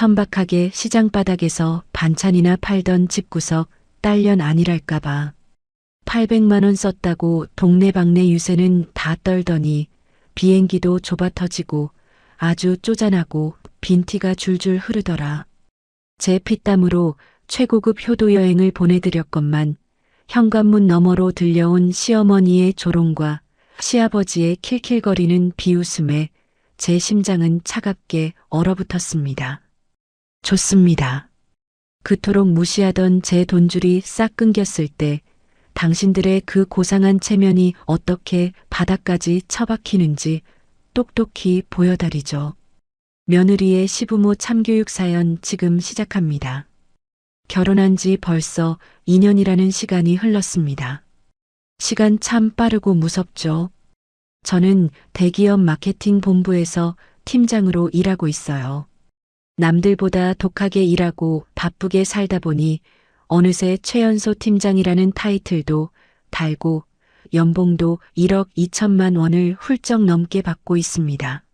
천박하게 시장 바닥에서 반찬이나 팔던 집구석 딸년 아니랄까봐. 800만 원 썼다고 동네방네 유세는 다 떨더니 비행기도 좁아 터지고 아주 쪼잔하고 빈티가 줄줄 흐르더라. 제 피땀으로 최고급 효도 여행을 보내드렸건만 현관문 너머로 들려온 시어머니의 조롱과 시아버지의 킬킬거리는 비웃음에 제 심장은 차갑게 얼어붙었습니다. 좋습니다. 그토록 무시하던 제 돈줄이 싹 끊겼을 때 당신들의 그 고상한 체면이 어떻게 바닥까지 처박히는지 똑똑히 보여드리죠. 며느리의 시부모 참교육 사연 지금 시작합니다. 결혼한 지 벌써 2년이라는 시간이 흘렀습니다. 시간 참 빠르고 무섭죠. 저는 대기업 마케팅 본부에서 팀장으로 일하고 있어요. 남들보다 독하게 일하고 바쁘게 살다 보니 어느새 최연소 팀장이라는 타이틀도 달고 연봉도 1억 2천만 원을 훌쩍 넘게 받고 있습니다.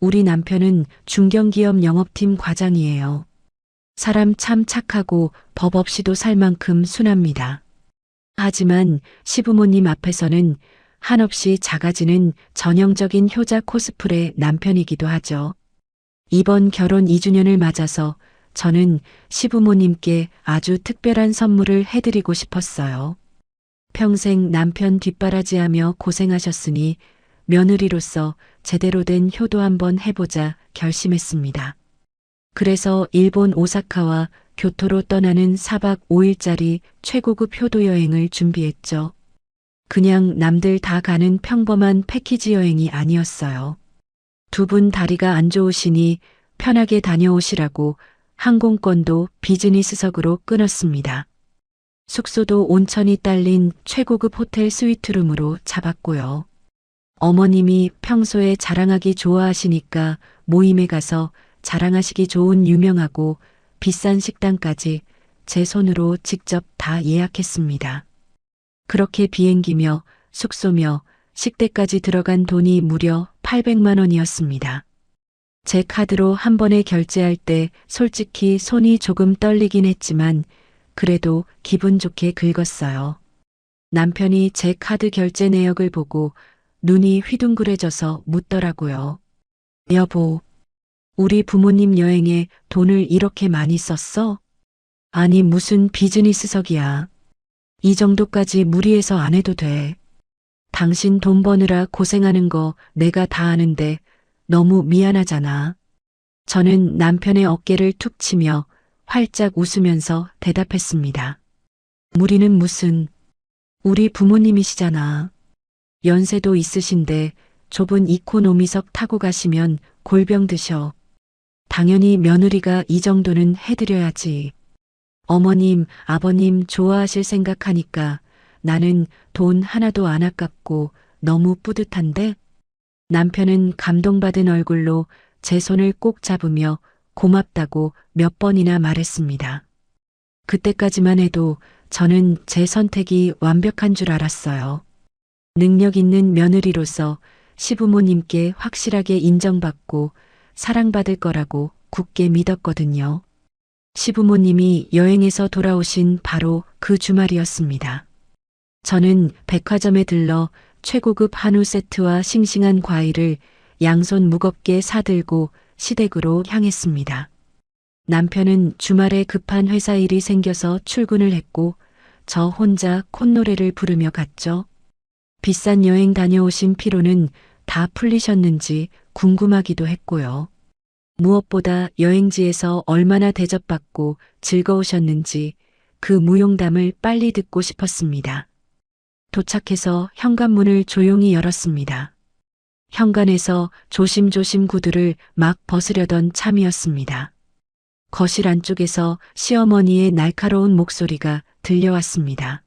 우리 남편은 중견기업 영업팀 과장이에요. 사람 참 착하고 법 없이도 살 만큼 순합니다. 하지만 시부모님 앞에서는 한없이 작아지는 전형적인 효자 코스프레 남편이기도 하죠. 이번 결혼 2주년을 맞아서 저는 시부모님께 아주 특별한 선물을 해드리고 싶었어요. 평생 남편 뒷바라지하며 고생하셨으니 며느리로서 제대로 된 효도 한번 해보자 결심했습니다. 그래서 일본 오사카와 교토로 떠나는 4박 5일짜리 최고급 효도 여행을 준비했죠. 그냥 남들 다 가는 평범한 패키지 여행이 아니었어요. 두 분 다리가 안 좋으시니 편하게 다녀오시라고 항공권도 비즈니스석으로 끊었습니다. 숙소도 온천이 딸린 최고급 호텔 스위트룸으로 잡았고요. 어머님이 평소에 자랑하기 좋아하시니까 모임에 가서 자랑하시기 좋은 유명하고 비싼 식당까지 제 손으로 직접 다 예약했습니다. 그렇게 비행기며 숙소며 식대까지 들어간 돈이 무려 800만 원이었습니다. 제 카드로 한 번에 결제할 때 솔직히 손이 조금 떨리긴 했지만 그래도 기분 좋게 긁었어요. 남편이 제 카드 결제 내역을 보고 눈이 휘둥그레져서 묻더라고요. 여보, 우리 부모님 여행에 돈을 이렇게 많이 썼어? 아니 무슨 비즈니스석이야. 이 정도까지 무리해서 안 해도 돼. 당신 돈 버느라 고생하는 거 내가 다 아는데 너무 미안하잖아. 저는 남편의 어깨를 툭 치며 활짝 웃으면서 대답했습니다. 무리는 무슨, 우리 부모님이시잖아. 연세도 있으신데 좁은 이코노미석 타고 가시면 골병 드셔. 당연히 며느리가 이 정도는 해드려야지. 어머님, 아버님 좋아하실 생각하니까 나는 돈 하나도 안 아깝고 너무 뿌듯한데? 남편은 감동받은 얼굴로 제 손을 꼭 잡으며 고맙다고 몇 번이나 말했습니다. 그때까지만 해도 저는 제 선택이 완벽한 줄 알았어요. 능력 있는 며느리로서 시부모님께 확실하게 인정받고 사랑받을 거라고 굳게 믿었거든요. 시부모님이 여행에서 돌아오신 바로 그 주말이었습니다. 저는 백화점에 들러 최고급 한우 세트와 싱싱한 과일을 양손 무겁게 사들고 시댁으로 향했습니다. 남편은 주말에 급한 회사 일이 생겨서 출근을 했고 저 혼자 콧노래를 부르며 갔죠. 비싼 여행 다녀오신 피로는 다 풀리셨는지 궁금하기도 했고요. 무엇보다 여행지에서 얼마나 대접받고 즐거우셨는지 그 무용담을 빨리 듣고 싶었습니다. 도착해서 현관문을 조용히 열었습니다. 현관에서 조심조심 구두를 막 벗으려던 참이었습니다. 거실 안쪽에서 시어머니의 날카로운 목소리가 들려왔습니다.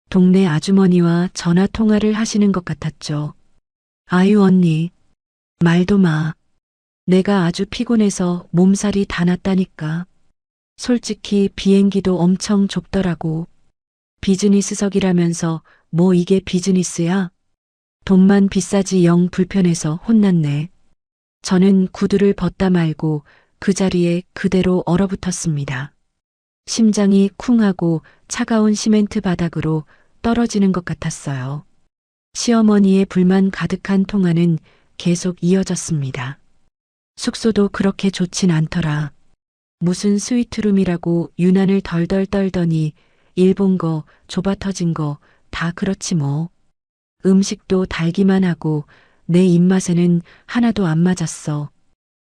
동네 아주머니와 전화 통화를 하시는 것 같았죠. 아유 언니, 말도 마. 내가 아주 피곤해서 몸살이 다 났다니까. 솔직히 비행기도 엄청 좁더라고. 비즈니스석이라면서 뭐 이게 비즈니스야? 돈만 비싸지 영 불편해서 혼났네. 저는 구두를 벗다 말고 그 자리에 그대로 얼어붙었습니다. 심장이 쿵하고 차가운 시멘트 바닥으로 떨어지는 것 같았어요. 시어머니의 불만 가득한 통화는 계속 이어졌습니다. 숙소도 그렇게 좋진 않더라. 무슨 스위트룸이라고 유난을 덜덜 떨더니 일본 거, 좁아 터진 거 다 그렇지 뭐. 음식도 달기만 하고 내 입맛에는 하나도 안 맞았어.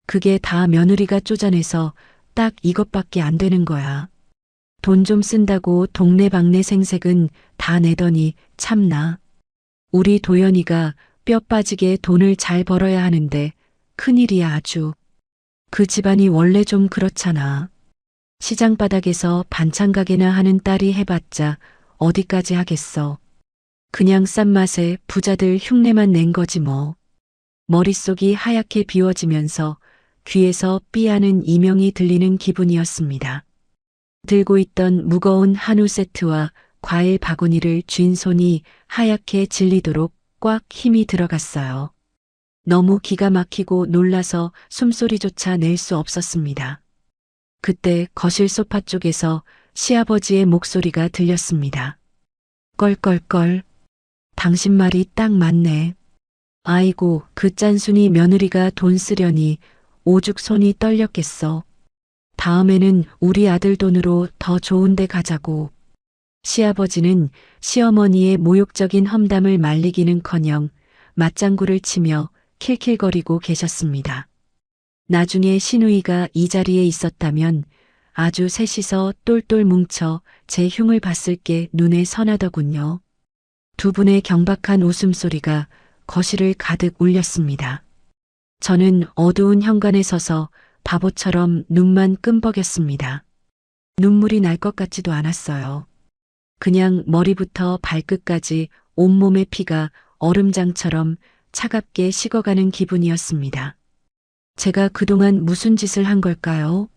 그게 다 며느리가 쪼잔해서 딱 이것밖에 안 되는 거야. 돈 좀 쓴다고 동네방네 생색은 다 내더니 참나. 우리 도연이가 뼈 빠지게 돈을 잘 벌어야 하는데 큰일이야 아주. 그 집안이 원래 좀 그렇잖아. 시장 바닥에서 반찬 가게나 하는 딸이 해봤자 어디까지 하겠어. 그냥 싼 맛에 부자들 흉내만 낸 거지 뭐. 머릿속이 하얗게 비워지면서 귀에서 삐하는 이명이 들리는 기분이었습니다. 들고 있던 무거운 한우 세트와 과일 바구니를 쥔 손이 하얗게 질리도록 꽉 힘이 들어갔어요. 너무 기가 막히고 놀라서 숨소리조차 낼 수 없었습니다. 그때 거실 소파 쪽에서 시아버지의 목소리가 들렸습니다. 껄껄껄. 당신 말이 딱 맞네. 아이고, 그 짠순이 며느리가 돈 쓰려니 오죽 손이 떨렸겠어. 다음에는 우리 아들 돈으로 더 좋은 데 가자고. 시아버지는 시어머니의 모욕적인 험담을 말리기는커녕 맞장구를 치며 킬킬거리고 계셨습니다. 나중에 시누이가 이 자리에 있었다면 아주 셋이서 똘똘 뭉쳐 제 흉을 봤을 게 눈에 선하더군요. 두 분의 경박한 웃음소리가 거실을 가득 울렸습니다. 저는 어두운 현관에 서서 바보처럼 눈만 끔벅였습니다. 눈물이 날 것 같지도 않았어요. 그냥 머리부터 발끝까지 온몸의 피가 얼음장처럼 차갑게 식어가는 기분이었습니다. 제가 그동안 무슨 짓을 한 걸까요?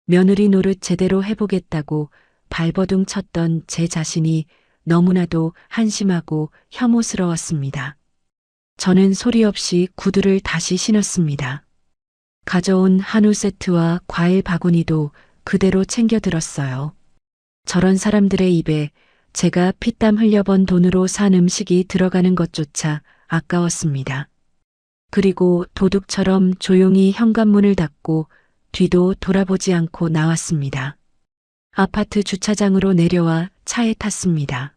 며느리 노릇 제대로 해보겠다고 발버둥 쳤던 제 자신이 너무나도 한심하고 혐오스러웠습니다. 저는 소리 없이 구두를 다시 신었습니다. 가져온 한우 세트와 과일 바구니도 그대로 챙겨 들었어요. 저런 사람들의 입에 제가 피땀 흘려번 돈으로 산 음식이 들어가는 것조차 아까웠습니다. 그리고 도둑처럼 조용히 현관문을 닫고 뒤도 돌아보지 않고 나왔습니다. 아파트 주차장으로 내려와 차에 탔습니다.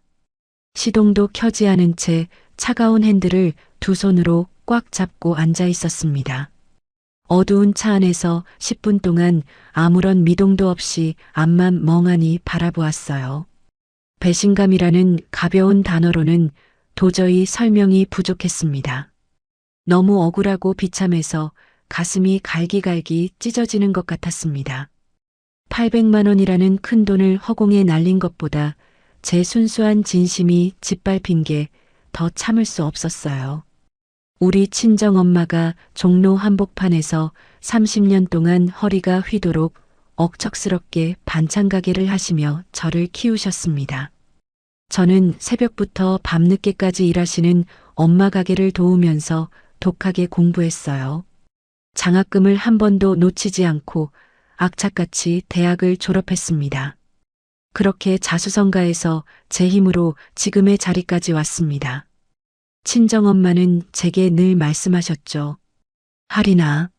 시동도 켜지 않은 채 차가운 핸들을 두 손으로 꽉 잡고 앉아 있었습니다. 어두운 차 안에서 10분 동안 아무런 미동도 없이 앞만 멍하니 바라보았어요. 배신감이라는 가벼운 단어로는 도저히 설명이 부족했습니다. 너무 억울하고 비참해서 가슴이 갈기갈기 찢어지는 것 같았습니다. 800만 원이라는 큰 돈을 허공에 날린 것보다 제 순수한 진심이 짓밟힌 게 더 참을 수 없었어요. 우리 친정엄마가 종로 한복판에서 30년 동안 허리가 휘도록 억척스럽게 반찬 가게를 하시며 저를 키우셨습니다. 저는 새벽부터 밤늦게까지 일하시는 엄마 가게를 도우면서 독하게 공부했어요. 장학금을 한 번도 놓치지 않고 악착같이 대학을 졸업했습니다. 그렇게 자수성가해서 제 힘으로 지금의 자리까지 왔습니다. 친정엄마는 제게 늘 말씀하셨죠. 하리나,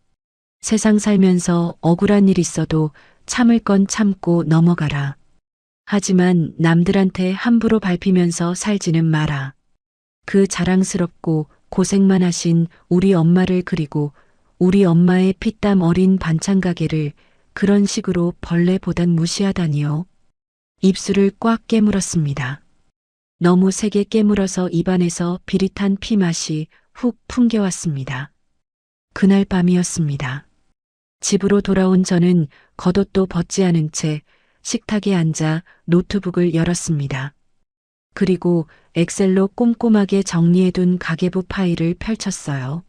세상 살면서 억울한 일 있어도 참을 건 참고 넘어가라. 하지만 남들한테 함부로 밟히면서 살지는 마라. 그 자랑스럽고 고생만 하신 우리 엄마를 그리고 우리 엄마의 피땀 어린 반찬 가게를 그런 식으로 벌레보단 무시하다니요. 입술을 꽉 깨물었습니다. 너무 세게 깨물어서 입안에서 비릿한 피 맛이 훅 풍겨왔습니다. 그날 밤이었습니다. 집으로 돌아온 저는 겉옷도 벗지 않은 채 식탁에 앉아 노트북을 열었습니다. 그리고 엑셀로 꼼꼼하게 정리해둔 가계부 파일을 펼쳤어요.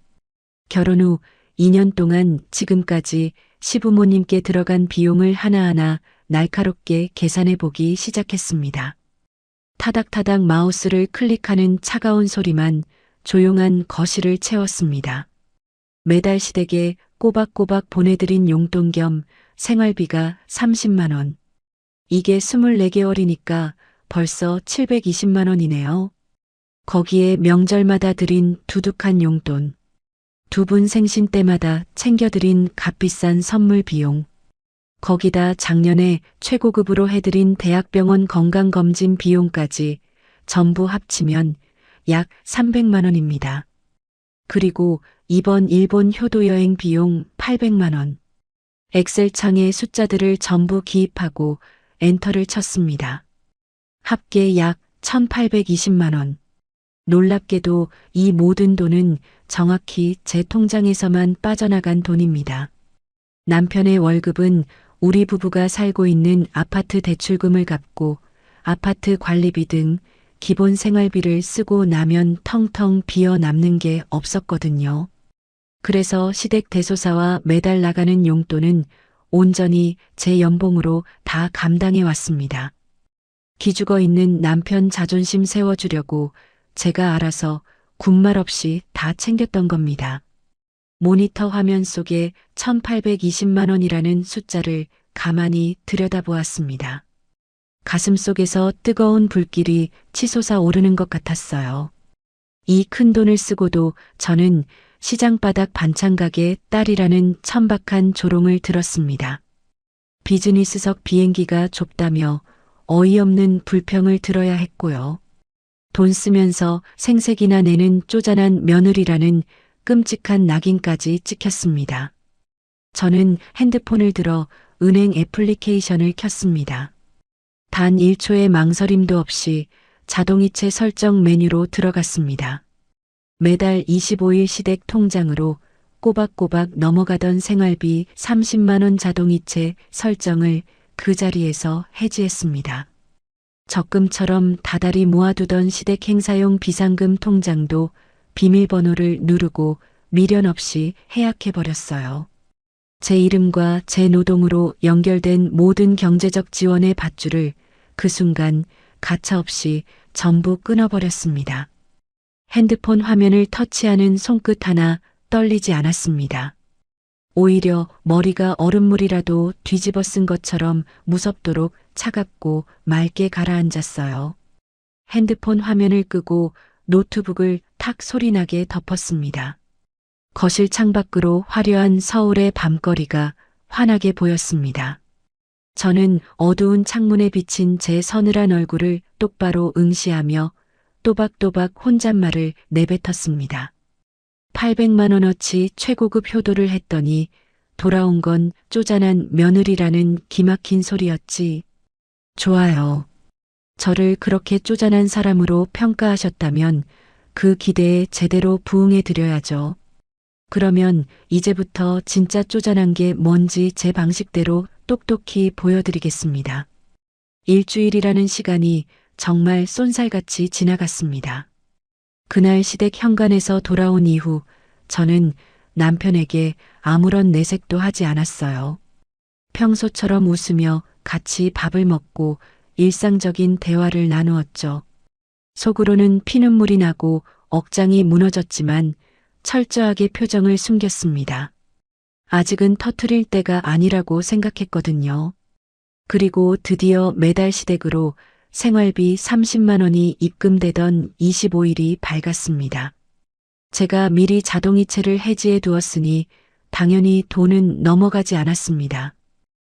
결혼 후 2년 동안 지금까지 시부모님께 들어간 비용을 하나하나 날카롭게 계산해 보기 시작했습니다. 타닥타닥 마우스를 클릭하는 차가운 소리만 조용한 거실을 채웠습니다. 매달 시댁에 꼬박꼬박 보내드린 용돈 겸 생활비가 30만 원. 이게 24개월이니까 벌써 720만 원이네요. 거기에 명절마다 드린 두둑한 용돈. 두 분 생신 때마다 챙겨드린 값비싼 선물 비용. 거기다 작년에 최고급으로 해드린 대학병원 건강검진 비용까지 전부 합치면 약 300만 원입니다. 그리고 이번 일본 효도 여행 비용 800만 원. 엑셀창에 숫자들을 전부 기입하고 엔터를 쳤습니다. 합계 약 1820만 원. 놀랍게도 이 모든 돈은 정확히 제 통장에서만 빠져나간 돈입니다. 남편의 월급은 우리 부부가 살고 있는 아파트 대출금을 갚고 아파트 관리비 등 기본 생활비를 쓰고 나면 텅텅 비어 남는 게 없었거든요. 그래서 시댁 대소사와 매달 나가는 용돈은 온전히 제 연봉으로 다 감당해 왔습니다. 기죽어 있는 남편 자존심 세워주려고 제가 알아서 군말 없이 다 챙겼던 겁니다. 모니터 화면 속에 1820만 원이라는 숫자를 가만히 들여다보았습니다. 가슴 속에서 뜨거운 불길이 치솟아 오르는 것 같았어요. 이 큰 돈을 쓰고도 저는 시장바닥 반찬가게 딸이라는 천박한 조롱을 들었습니다. 비즈니스석 비행기가 좁다며 어이없는 불평을 들어야 했고요. 돈 쓰면서 생색이나 내는 쪼잔한 며느리라는 끔찍한 낙인까지 찍혔습니다. 저는 핸드폰을 들어 은행 애플리케이션을 켰습니다. 단 1초의 망설임도 없이 자동이체 설정 메뉴로 들어갔습니다. 매달 25일 시댁 통장으로 꼬박꼬박 넘어가던 생활비 30만 원 자동이체 설정을 그 자리에서 해지했습니다. 적금처럼 다달이 모아두던 시댁 행사용 비상금 통장도 비밀번호를 누르고 미련 없이 해약해버렸어요. 제 이름과 제 노동으로 연결된 모든 경제적 지원의 밧줄을 그 순간 가차없이 전부 끊어버렸습니다. 핸드폰 화면을 터치하는 손끝 하나 떨리지 않았습니다. 오히려 머리가 얼음물이라도 뒤집어 쓴 것처럼 무섭도록 차갑고 맑게 가라앉았어요. 핸드폰 화면을 끄고 노트북을 탁 소리나게 덮었습니다. 거실 창밖으로 화려한 서울의 밤거리가 환하게 보였습니다. 저는 어두운 창문에 비친 제 서늘한 얼굴을 똑바로 응시하며 또박또박 혼잣말을 내뱉었습니다. 800만 원어치 최고급 효도를 했더니 돌아온 건 쪼잔한 며느리라는 기막힌 소리였지. 좋아요. 저를 그렇게 쪼잔한 사람으로 평가하셨다면 그 기대에 제대로 부응해 드려야죠. 그러면 이제부터 진짜 쪼잔한 게 뭔지 제 방식대로 똑똑히 보여드리겠습니다. 일주일이라는 시간이 정말 쏜살같이 지나갔습니다. 그날 시댁 현관에서 돌아온 이후 저는 남편에게 아무런 내색도 하지 않았어요. 평소처럼 웃으며 같이 밥을 먹고 일상적인 대화를 나누었죠. 속으로는 피눈물이 나고 억장이 무너졌지만 철저하게 표정을 숨겼습니다. 아직은 터트릴 때가 아니라고 생각했거든요. 그리고 드디어 매달 시댁으로 생활비 30만 원이 입금되던 25일이 밝았습니다. 제가 미리 자동이체를 해지해 두었으니 당연히 돈은 넘어가지 않았습니다.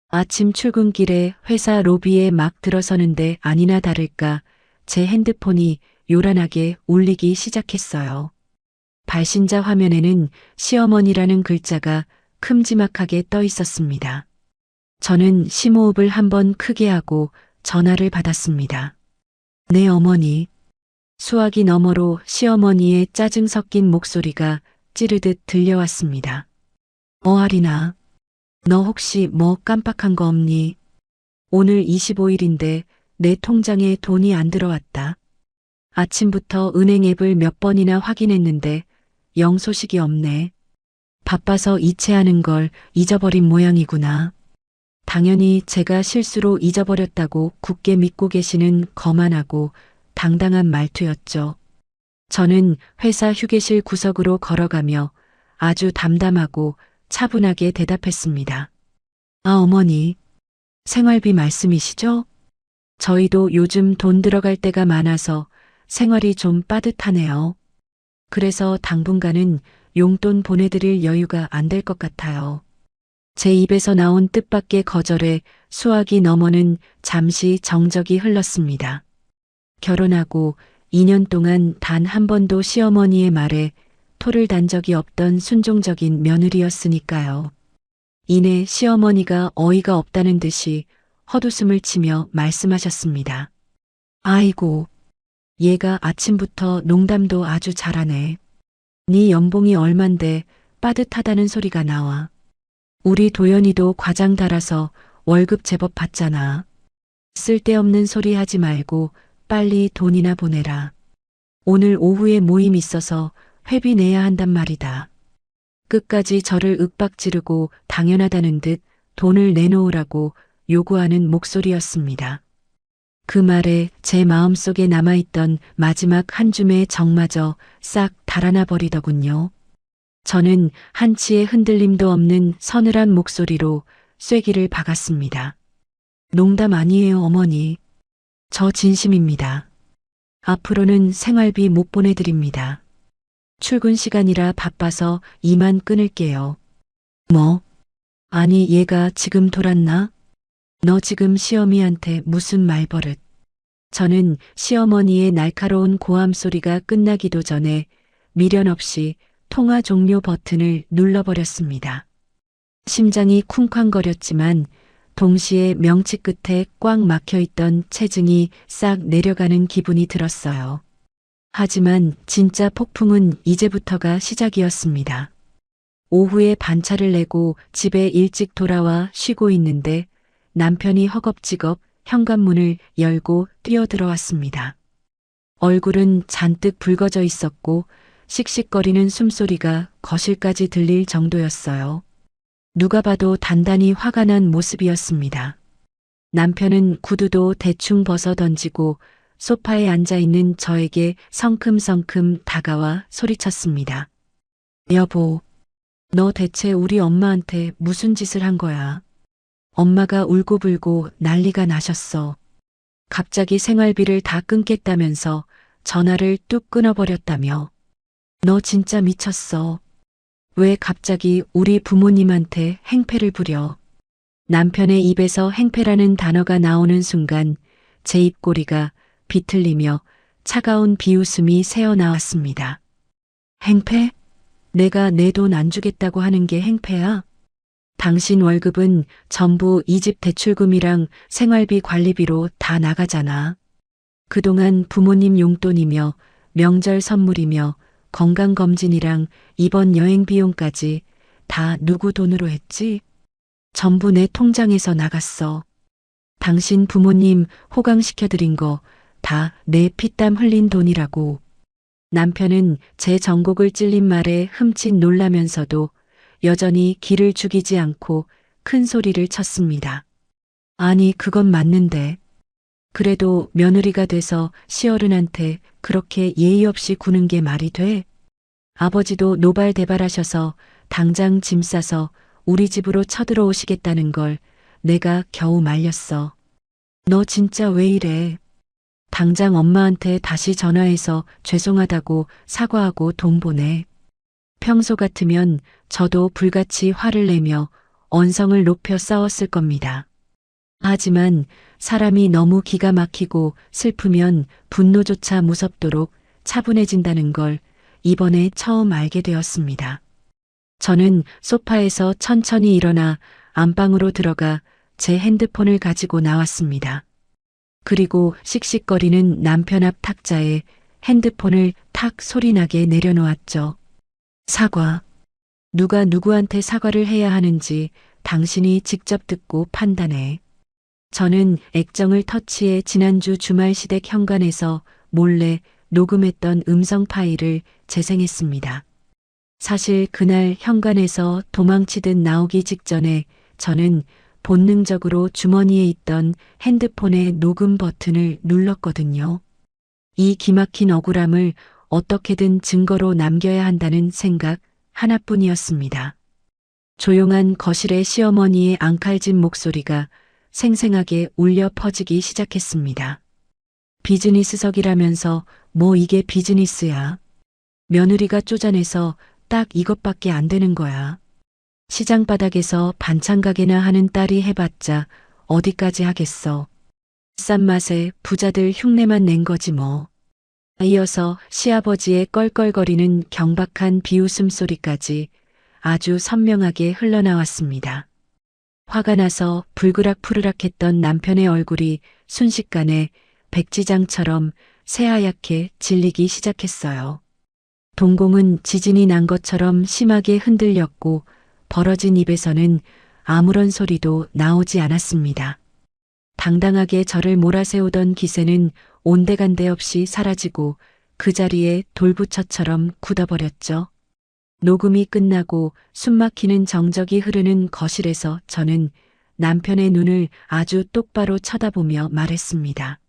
아침 출근길에 회사 로비에 막 들어서는데 아니나 다를까 제 핸드폰이 요란하게 울리기 시작했어요. 발신자 화면에는 시어머니라는 글자가 큼지막하게 떠 있었습니다. 저는 심호흡을 한번 크게 하고 전화를 받았습니다. 네, 어머니. 수화기 너머로 시어머니의 짜증 섞인 목소리가 찌르듯 들려왔습니다. 아리나. 너 혹시 뭐 깜빡한 거 없니? 오늘 25일인데 내 통장에 돈이 안 들어왔다. 아침부터 은행 앱을 몇 번이나 확인했는데 영 소식이 없네. 바빠서 이체하는 걸 잊어버린 모양이구나. 당연히 제가 실수로 잊어버렸다고 굳게 믿고 계시는 거만하고 당당한 말투였죠. 저는 회사 휴게실 구석으로 걸어가며 아주 담담하고 차분하게 대답했습니다. 아, 어머니. 생활비 말씀이시죠? 저희도 요즘 돈 들어갈 때가 많아서 생활이 좀 빠듯하네요. 그래서 당분간은 용돈 보내드릴 여유가 안 될 것 같아요. 제 입에서 나온 뜻밖의 거절에 수화기 너머는 잠시 정적이 흘렀습니다. 결혼하고 2년 동안 단 한 번도 시어머니의 말에 토를 단 적이 없던 순종적인 며느리였으니까요. 이내 시어머니가 어이가 없다는 듯이 헛웃음을 치며 말씀하셨습니다. 아이고, 얘가 아침부터 농담도 아주 잘하네. 네 연봉이 얼만데 빠듯하다는 소리가 나와. 우리 도연이도 과장 달아서 월급 제법 받잖아. 쓸데없는 소리 하지 말고 빨리 돈이나 보내라. 오늘 오후에 모임 있어서 회비 내야 한단 말이다. 끝까지 저를 윽박지르고 당연하다는 듯 돈을 내놓으라고 요구하는 목소리였습니다. 그 말에 제 마음속에 남아있던 마지막 한 줌의 정마저 싹 달아나 버리더군요. 저는 한치의 흔들림도 없는 서늘한 목소리로 쐐기를 박았습니다. 농담 아니에요, 어머니. 저 진심입니다. 앞으로는 생활비 못 보내드립니다. 출근 시간이라 바빠서 이만 끊을게요. 뭐? 아니, 얘가 지금 돌았나? 너 지금 시어미한테 무슨 말버릇. 저는 시어머니의 날카로운 고함 소리가 끝나기도 전에 미련 없이 통화 종료 버튼을 눌러버렸습니다. 심장이 쿵쾅거렸지만 동시에 명치 끝에 꽉 막혀있던 체증이 싹 내려가는 기분이 들었어요. 하지만 진짜 폭풍은 이제부터가 시작이었습니다. 오후에 반차를 내고 집에 일찍 돌아와 쉬고 있는데 남편이 허겁지겁 현관문을 열고 뛰어들어왔습니다. 얼굴은 잔뜩 붉어져 있었고 씩씩거리는 숨소리가 거실까지 들릴 정도였어요. 누가 봐도 단단히 화가 난 모습이었습니다. 남편은 구두도 대충 벗어 던지고 소파에 앉아 있는 저에게 성큼성큼 다가와 소리쳤습니다. 여보, 너 대체 우리 엄마한테 무슨 짓을 한 거야? 엄마가 울고불고 난리가 나셨어. 갑자기 생활비를 다 끊겠다면서 전화를 뚝 끊어버렸다며. 너 진짜 미쳤어. 왜 갑자기 우리 부모님한테 행패를 부려? 남편의 입에서 행패라는 단어가 나오는 순간 제 입꼬리가 비틀리며 차가운 비웃음이 새어나왔습니다. 행패? 내가 내 돈 안 주겠다고 하는 게 행패야? 당신 월급은 전부 이 집 대출금이랑 생활비 관리비로 다 나가잖아. 그동안 부모님 용돈이며 명절 선물이며 건강검진이랑 이번 여행 비용까지 다 누구 돈으로 했지? 전부 내 통장에서 나갔어. 당신 부모님 호강시켜드린 거 다 내 피땀 흘린 돈이라고. 남편은 제 전곡을 찔린 말에 흠칫 놀라면서도 여전히 기를 죽이지 않고 큰 소리를 쳤습니다. 아니, 그건 맞는데. 그래도 며느리가 돼서 시어른한테 그렇게 예의 없이 구는 게 말이 돼? 아버지도 노발대발하셔서 당장 짐 싸서 우리 집으로 쳐들어오시겠다는 걸 내가 겨우 말렸어. 너 진짜 왜 이래? 당장 엄마한테 다시 전화해서 죄송하다고 사과하고 돈 보내. 평소 같으면 저도 불같이 화를 내며 언성을 높여 싸웠을 겁니다. 하지만 사람이 너무 기가 막히고 슬프면 분노조차 무섭도록 차분해진다는 걸 이번에 처음 알게 되었습니다. 저는 소파에서 천천히 일어나 안방으로 들어가 제 핸드폰을 가지고 나왔습니다. 그리고 씩씩거리는 남편 앞 탁자에 핸드폰을 탁 소리나게 내려놓았죠. 사과. 누가 누구한테 사과를 해야 하는지 당신이 직접 듣고 판단해. 저는 액정을 터치해 지난주 주말 시댁 현관에서 몰래 녹음했던 음성 파일을 재생했습니다. 사실 그날 현관에서 도망치듯 나오기 직전에 저는 본능적으로 주머니에 있던 핸드폰의 녹음 버튼을 눌렀거든요. 이 기막힌 억울함을 어떻게든 증거로 남겨야 한다는 생각 하나뿐이었습니다. 조용한 거실에 시어머니의 앙칼진 목소리가 생생하게 울려 퍼지기 시작했습니다. 비즈니스석이라면서 뭐 이게 비즈니스야. 며느리가 쪼잔해서 딱 이것밖에 안 되는 거야. 시장 바닥에서 반찬 가게나 하는 딸이 해봤자 어디까지 하겠어. 싼 맛에 부자들 흉내만 낸 거지 뭐. 이어서 시아버지의 껄껄거리는 경박한 비웃음 소리까지 아주 선명하게 흘러나왔습니다. 화가 나서 불그락푸르락했던 남편의 얼굴이 순식간에 백지장처럼 새하얗게 질리기 시작했어요. 동공은 지진이 난 것처럼 심하게 흔들렸고 벌어진 입에서는 아무런 소리도 나오지 않았습니다. 당당하게 저를 몰아세우던 기세는 온데간데 없이 사라지고 그 자리에 돌부처처럼 굳어버렸죠. 녹음이 끝나고 숨막히는 정적이 흐르는 거실에서 저는 남편의 눈을 아주 똑바로 쳐다보며 말했습니다.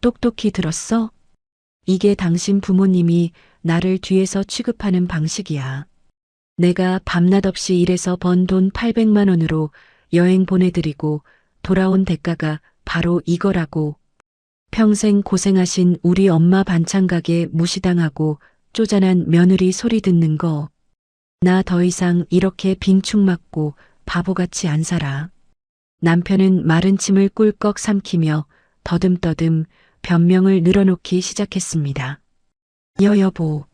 똑똑히 들었어? 이게 당신 부모님이 나를 뒤에서 취급하는 방식이야. 내가 밤낮 없이 일해서 번 돈 800만 원으로 여행 보내드리고 돌아온 대가가 바로 이거라고. 평생 고생하신 우리 엄마 반찬 가게 무시당하고 쪼잔한 며느리 소리 듣는 거. 나 더 이상 이렇게 빙충 맞고 바보같이 안 살아. 남편은 마른 침을 꿀꺽 삼키며 더듬더듬 변명을 늘어놓기 시작했습니다. 여보,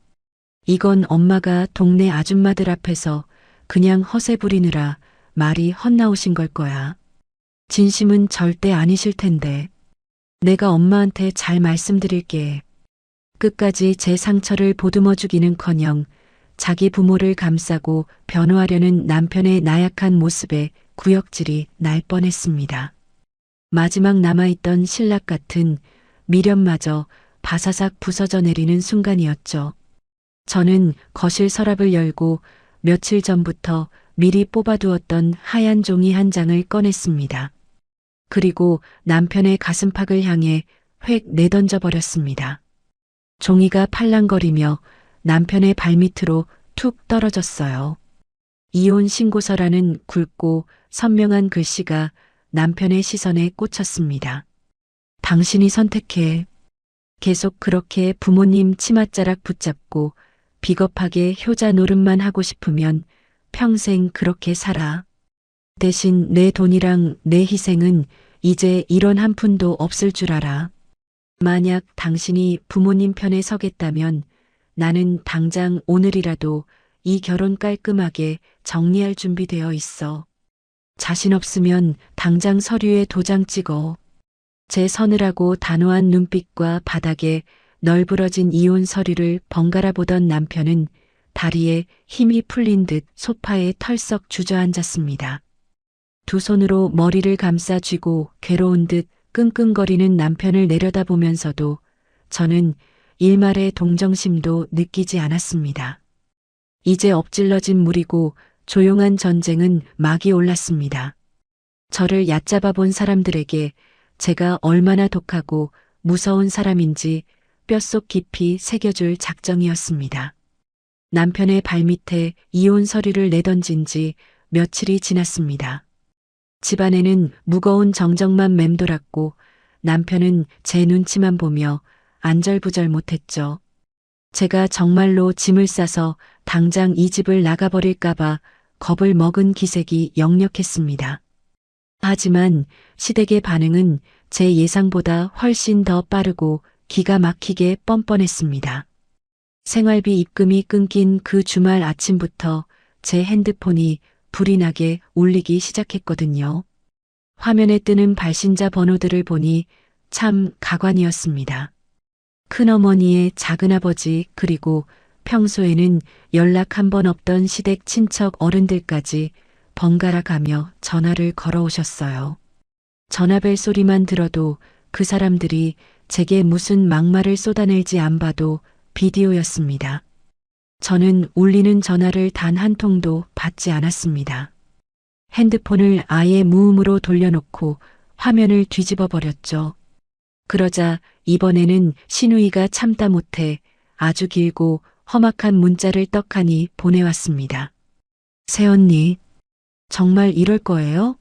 이건 엄마가 동네 아줌마들 앞에서 그냥 허세 부리느라 말이 헛나오신 걸 거야. 진심은 절대 아니실 텐데. 내가 엄마한테 잘 말씀드릴게. 끝까지 제 상처를 보듬어 주기는커녕 자기 부모를 감싸고 변호하려는 남편의 나약한 모습에 구역질이 날 뻔했습니다. 마지막 남아있던 신락 같은 미련마저 바사삭 부서져 내리는 순간이었죠. 저는 거실 서랍을 열고 며칠 전부터 미리 뽑아두었던 하얀 종이 한 장을 꺼냈습니다. 그리고 남편의 가슴팍을 향해 획 내던져 버렸습니다. 종이가 팔랑거리며 남편의 발밑으로 툭 떨어졌어요. 이혼 신고서라는 굵고 선명한 글씨가 남편의 시선에 꽂혔습니다. 당신이 선택해. 계속 그렇게 부모님 치맛자락 붙잡고 비겁하게 효자 노릇만 하고 싶으면 평생 그렇게 살아. 대신 내 돈이랑 내 희생은 이제 1원 한 푼도 없을 줄 알아. 만약 당신이 부모님 편에 서겠다면 나는 당장 오늘이라도 이 결혼 깔끔하게 정리할 준비되어 있어. 자신 없으면 당장 서류에 도장 찍어. 제 서늘하고 단호한 눈빛과 바닥에 널브러진 이혼 서류를 번갈아 보던 남편은 다리에 힘이 풀린 듯 소파에 털썩 주저앉았습니다. 두 손으로 머리를 감싸 쥐고 괴로운 듯 끙끙거리는 남편을 내려다보면서도 저는 일말의 동정심도 느끼지 않았습니다. 이제 엎질러진 물이고 조용한 전쟁은 막이 올랐습니다. 저를 얕잡아 본 사람들에게 제가 얼마나 독하고 무서운 사람인지 뼛속 깊이 새겨줄 작정이었습니다. 남편의 발밑에 이혼 서류를 내던진 지 며칠이 지났습니다. 집안에는 무거운 정적만 맴돌았고 남편은 제 눈치만 보며 안절부절 못했죠. 제가 정말로 짐을 싸서 당장 이 집을 나가버릴까봐 겁을 먹은 기색이 역력했습니다. 하지만 시댁의 반응은 제 예상보다 훨씬 더 빠르고 기가 막히게 뻔뻔했습니다. 생활비 입금이 끊긴 그 주말 아침부터 제 핸드폰이 불이 나게 울리기 시작했거든요. 화면에 뜨는 발신자 번호들을 보니 참 가관이었습니다. 큰어머니의 작은아버지 그리고 평소에는 연락 한 번 없던 시댁 친척 어른들까지 번갈아 가며 전화를 걸어오셨어요. 전화벨 소리만 들어도 그 사람들이 제게 무슨 막말을 쏟아낼지 안 봐도 비디오였습니다. 저는 울리는 전화를 단 한 통도 받지 않았습니다. 핸드폰을 아예 무음으로 돌려놓고 화면을 뒤집어 버렸죠. 그러자 이번에는 신우이가 참다 못해 아주 길고 험악한 문자를 떡하니 보내왔습니다. 새언니, 정말 이럴 거예요?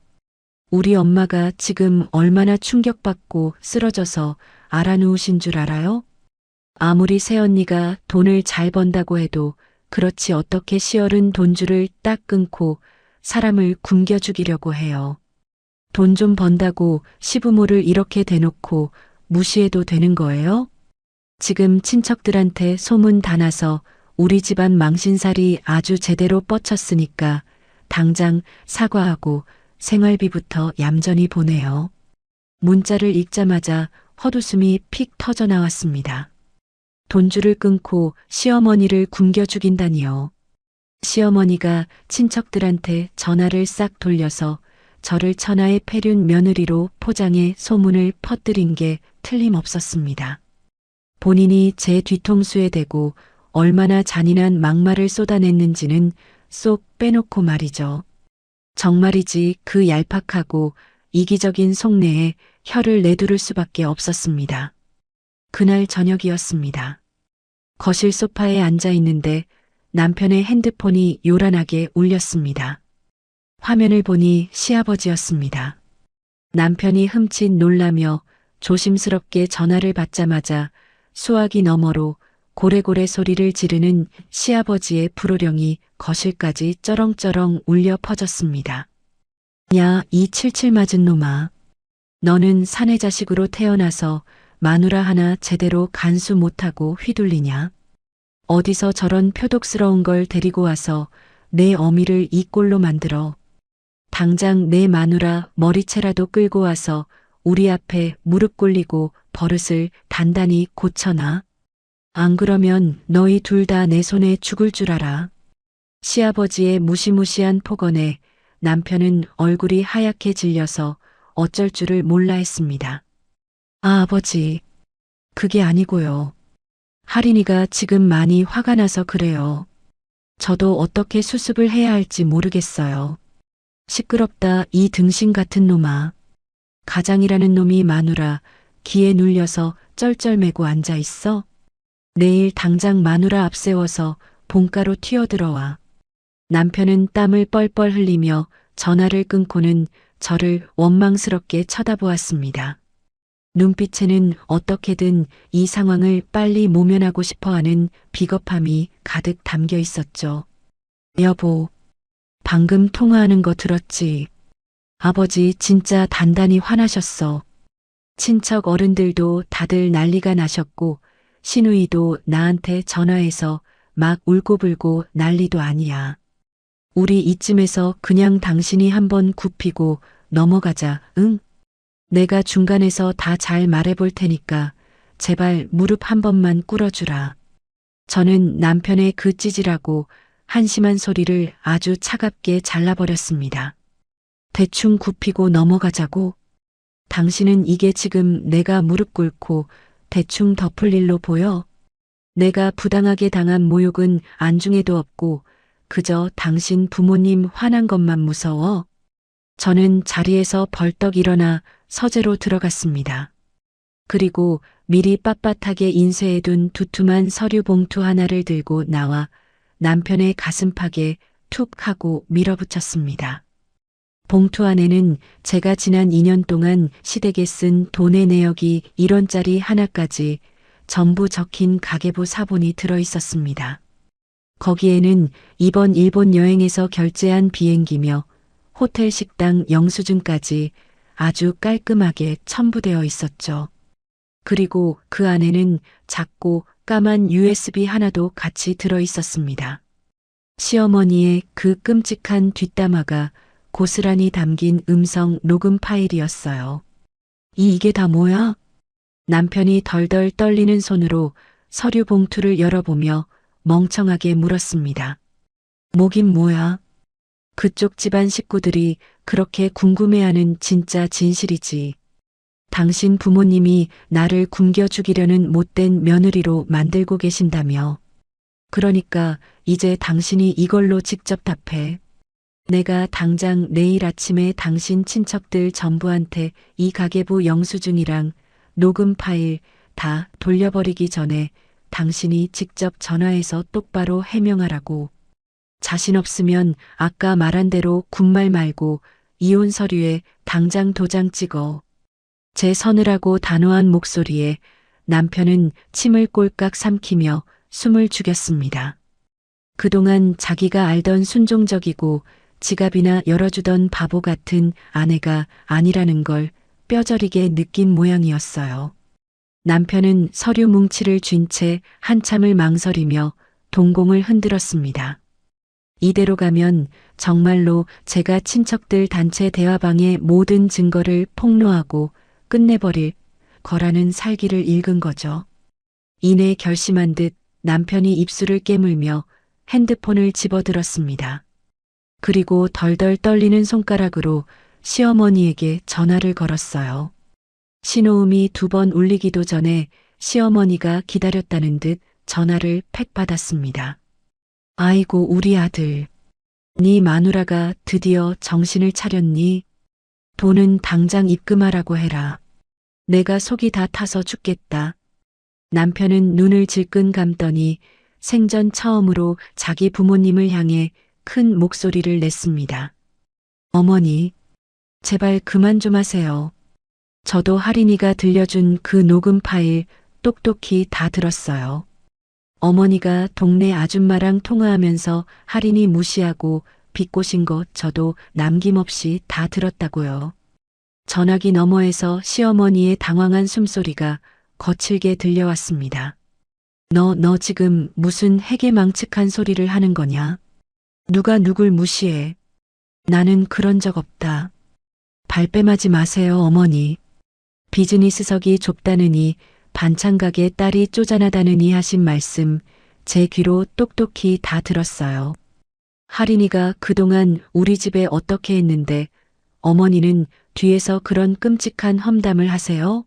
우리 엄마가 지금 얼마나 충격받고 쓰러져서 알아누우신 줄 알아요? 아무리 새언니가 돈을 잘 번다고 해도 그렇지 어떻게 시어른 돈줄을 딱 끊고 사람을 굶겨 죽이려고 해요. 돈 좀 번다고 시부모를 이렇게 대놓고 무시해도 되는 거예요? 지금 친척들한테 소문 다 나서 우리 집안 망신살이 아주 제대로 뻗쳤으니까 당장 사과하고 생활비부터 얌전히 보내요. 문자를 읽자마자 헛웃음이 픽 터져 나왔습니다. 돈줄을 끊고 시어머니를 굶겨 죽인다니요. 시어머니가 친척들한테 전화를 싹 돌려서 저를 천하의 폐륜 며느리로 포장해 소문을 퍼뜨린 게 틀림없었습니다. 본인이 제 뒤통수에 대고 얼마나 잔인한 막말을 쏟아냈는지는 쏙 빼놓고 말이죠. 정말이지 그 얄팍하고 이기적인 속내에 혀를 내두를 수밖에 없었습니다. 그날 저녁이었습니다. 거실 소파에 앉아 있는데 남편의 핸드폰이 요란하게 울렸습니다. 화면을 보니 시아버지였습니다. 남편이 흠칫 놀라며 조심스럽게 전화를 받자마자 수화기 너머로 고래고래 소리를 지르는 시아버지의 불호령이 거실까지 쩌렁쩌렁 울려 퍼졌습니다. 야, 이 칠칠 맞은 놈아. 너는 사내 자식으로 태어나서 마누라 하나 제대로 간수 못하고 휘둘리냐? 어디서 저런 표독스러운 걸 데리고 와서 내 어미를 이 꼴로 만들어. 당장 내 마누라 머리채라도 끌고 와서 우리 앞에 무릎 꿇리고 버릇을 단단히 고쳐놔. 안 그러면 너희 둘 다 내 손에 죽을 줄 알아. 시아버지의 무시무시한 폭언에 남편은 얼굴이 하얗게 질려서 어쩔 줄을 몰라 했습니다. 아, 아버지. 그게 아니고요. 할인이가 지금 많이 화가 나서 그래요. 저도 어떻게 수습을 해야 할지 모르겠어요. 시끄럽다 이 등신 같은 놈아. 가장이라는 놈이 마누라 기에 눌려서 쩔쩔매고 앉아 있어. 내일 당장 마누라 앞세워서 본가로 튀어들어와. 남편은 땀을 뻘뻘 흘리며 전화를 끊고는 저를 원망스럽게 쳐다보았습니다. 눈빛에는 어떻게든 이 상황을 빨리 모면하고 싶어하는 비겁함이 가득 담겨 있었죠. 여보, 방금 통화하는 거 들었지? 아버지 진짜 단단히 화나셨어. 친척 어른들도 다들 난리가 나셨고 시누이도 나한테 전화해서 막 울고불고 난리도 아니야. 우리 이쯤에서 그냥 당신이 한번 굽히고 넘어가자, 응? 내가 중간에서 다 잘 말해볼 테니까 제발 무릎 한 번만 꿇어주라. 저는 남편의 그 찌질하고 한심한 소리를 아주 차갑게 잘라버렸습니다. 대충 굽히고 넘어가자고? 당신은 이게 지금 내가 무릎 꿇고 대충 덮을 일로 보여? 내가 부당하게 당한 모욕은 안중에도 없고 그저 당신 부모님 화난 것만 무서워? 저는 자리에서 벌떡 일어나 서재로 들어갔습니다. 그리고 미리 빳빳하게 인쇄해둔 두툼한 서류 봉투 하나를 들고 나와 남편의 가슴팍에 툭 하고 밀어붙였습니다. 봉투 안에는 제가 지난 2년 동안 시댁에 쓴 돈의 내역이 1원짜리 하나까지 전부 적힌 가계부 사본이 들어 있었습니다. 거기에는 이번 일본 여행에서 결제한 비행기며 호텔 식당 영수증까지 아주 깔끔하게 첨부되어 있었죠. 그리고 그 안에는 작고 까만 USB 하나도 같이 들어 있었습니다. 시어머니의 그 끔찍한 뒷담화가 고스란히 담긴 음성 녹음 파일이었어요. 이게 다 뭐야? 남편이 덜덜 떨리는 손으로 서류 봉투를 열어보며 멍청하게 물었습니다. 뭐긴 뭐야? 그쪽 집안 식구들이 그렇게 궁금해하는 진짜 진실이지. 당신 부모님이 나를 굶겨 죽이려는 못된 며느리로 만들고 계신다며. 그러니까 이제 당신이 이걸로 직접 답해. 내가 당장 내일 아침에 당신 친척들 전부한테 이 가계부 영수증이랑 녹음 파일 다 돌려버리기 전에 당신이 직접 전화해서 똑바로 해명하라고. 자신 없으면 아까 말한 대로 군말 말고 이혼 서류에 당장 도장 찍어. 제 서늘하고 단호한 목소리에 남편은 침을 꼴깍 삼키며 숨을 죽였습니다. 그동안 자기가 알던 순종적이고 지갑이나 열어주던 바보 같은 아내가 아니라는 걸 뼈저리게 느낀 모양이었어요. 남편은 서류 뭉치를 쥔 채 한참을 망설이며 동공을 흔들었습니다. 이대로 가면 정말로 제가 친척들 단체 대화방의 모든 증거를 폭로하고 끝내버릴 거라는 살기를 읽은 거죠. 이내 결심한 듯 남편이 입술을 깨물며 핸드폰을 집어들었습니다. 그리고 덜덜 떨리는 손가락으로 시어머니에게 전화를 걸었어요. 신호음이 2번 울리기도 전에 시어머니가 기다렸다는 듯 전화를 팩 받았습니다. 아이고 우리 아들. 네 마누라가 드디어 정신을 차렸니? 돈은 당장 입금하라고 해라. 내가 속이 다 타서 죽겠다. 남편은 눈을 질끈 감더니 생전 처음으로 자기 부모님을 향해 큰 목소리를 냈습니다. 어머니, 제발 그만 좀 하세요. 저도 할인이가 들려준 그 녹음 파일 똑똑히 다 들었어요. 어머니가 동네 아줌마랑 통화하면서 할인이 무시하고 비꼬신 것 저도 남김없이 다 들었다고요. 전화기 너머에서 시어머니의 당황한 숨소리가 거칠게 들려왔습니다. 너 지금 무슨 해괴망측한 소리를 하는 거냐? 누가 누굴 무시해? 나는 그런 적 없다. 발뺌하지 마세요, 어머니. 비즈니스석이 좁다느니 반찬 가게 딸이 쪼잔하다느니 하신 말씀 제 귀로 똑똑히 다 들었어요. 할인이가 그동안 우리 집에 어떻게 했는데 어머니는 뒤에서 그런 끔찍한 험담을 하세요?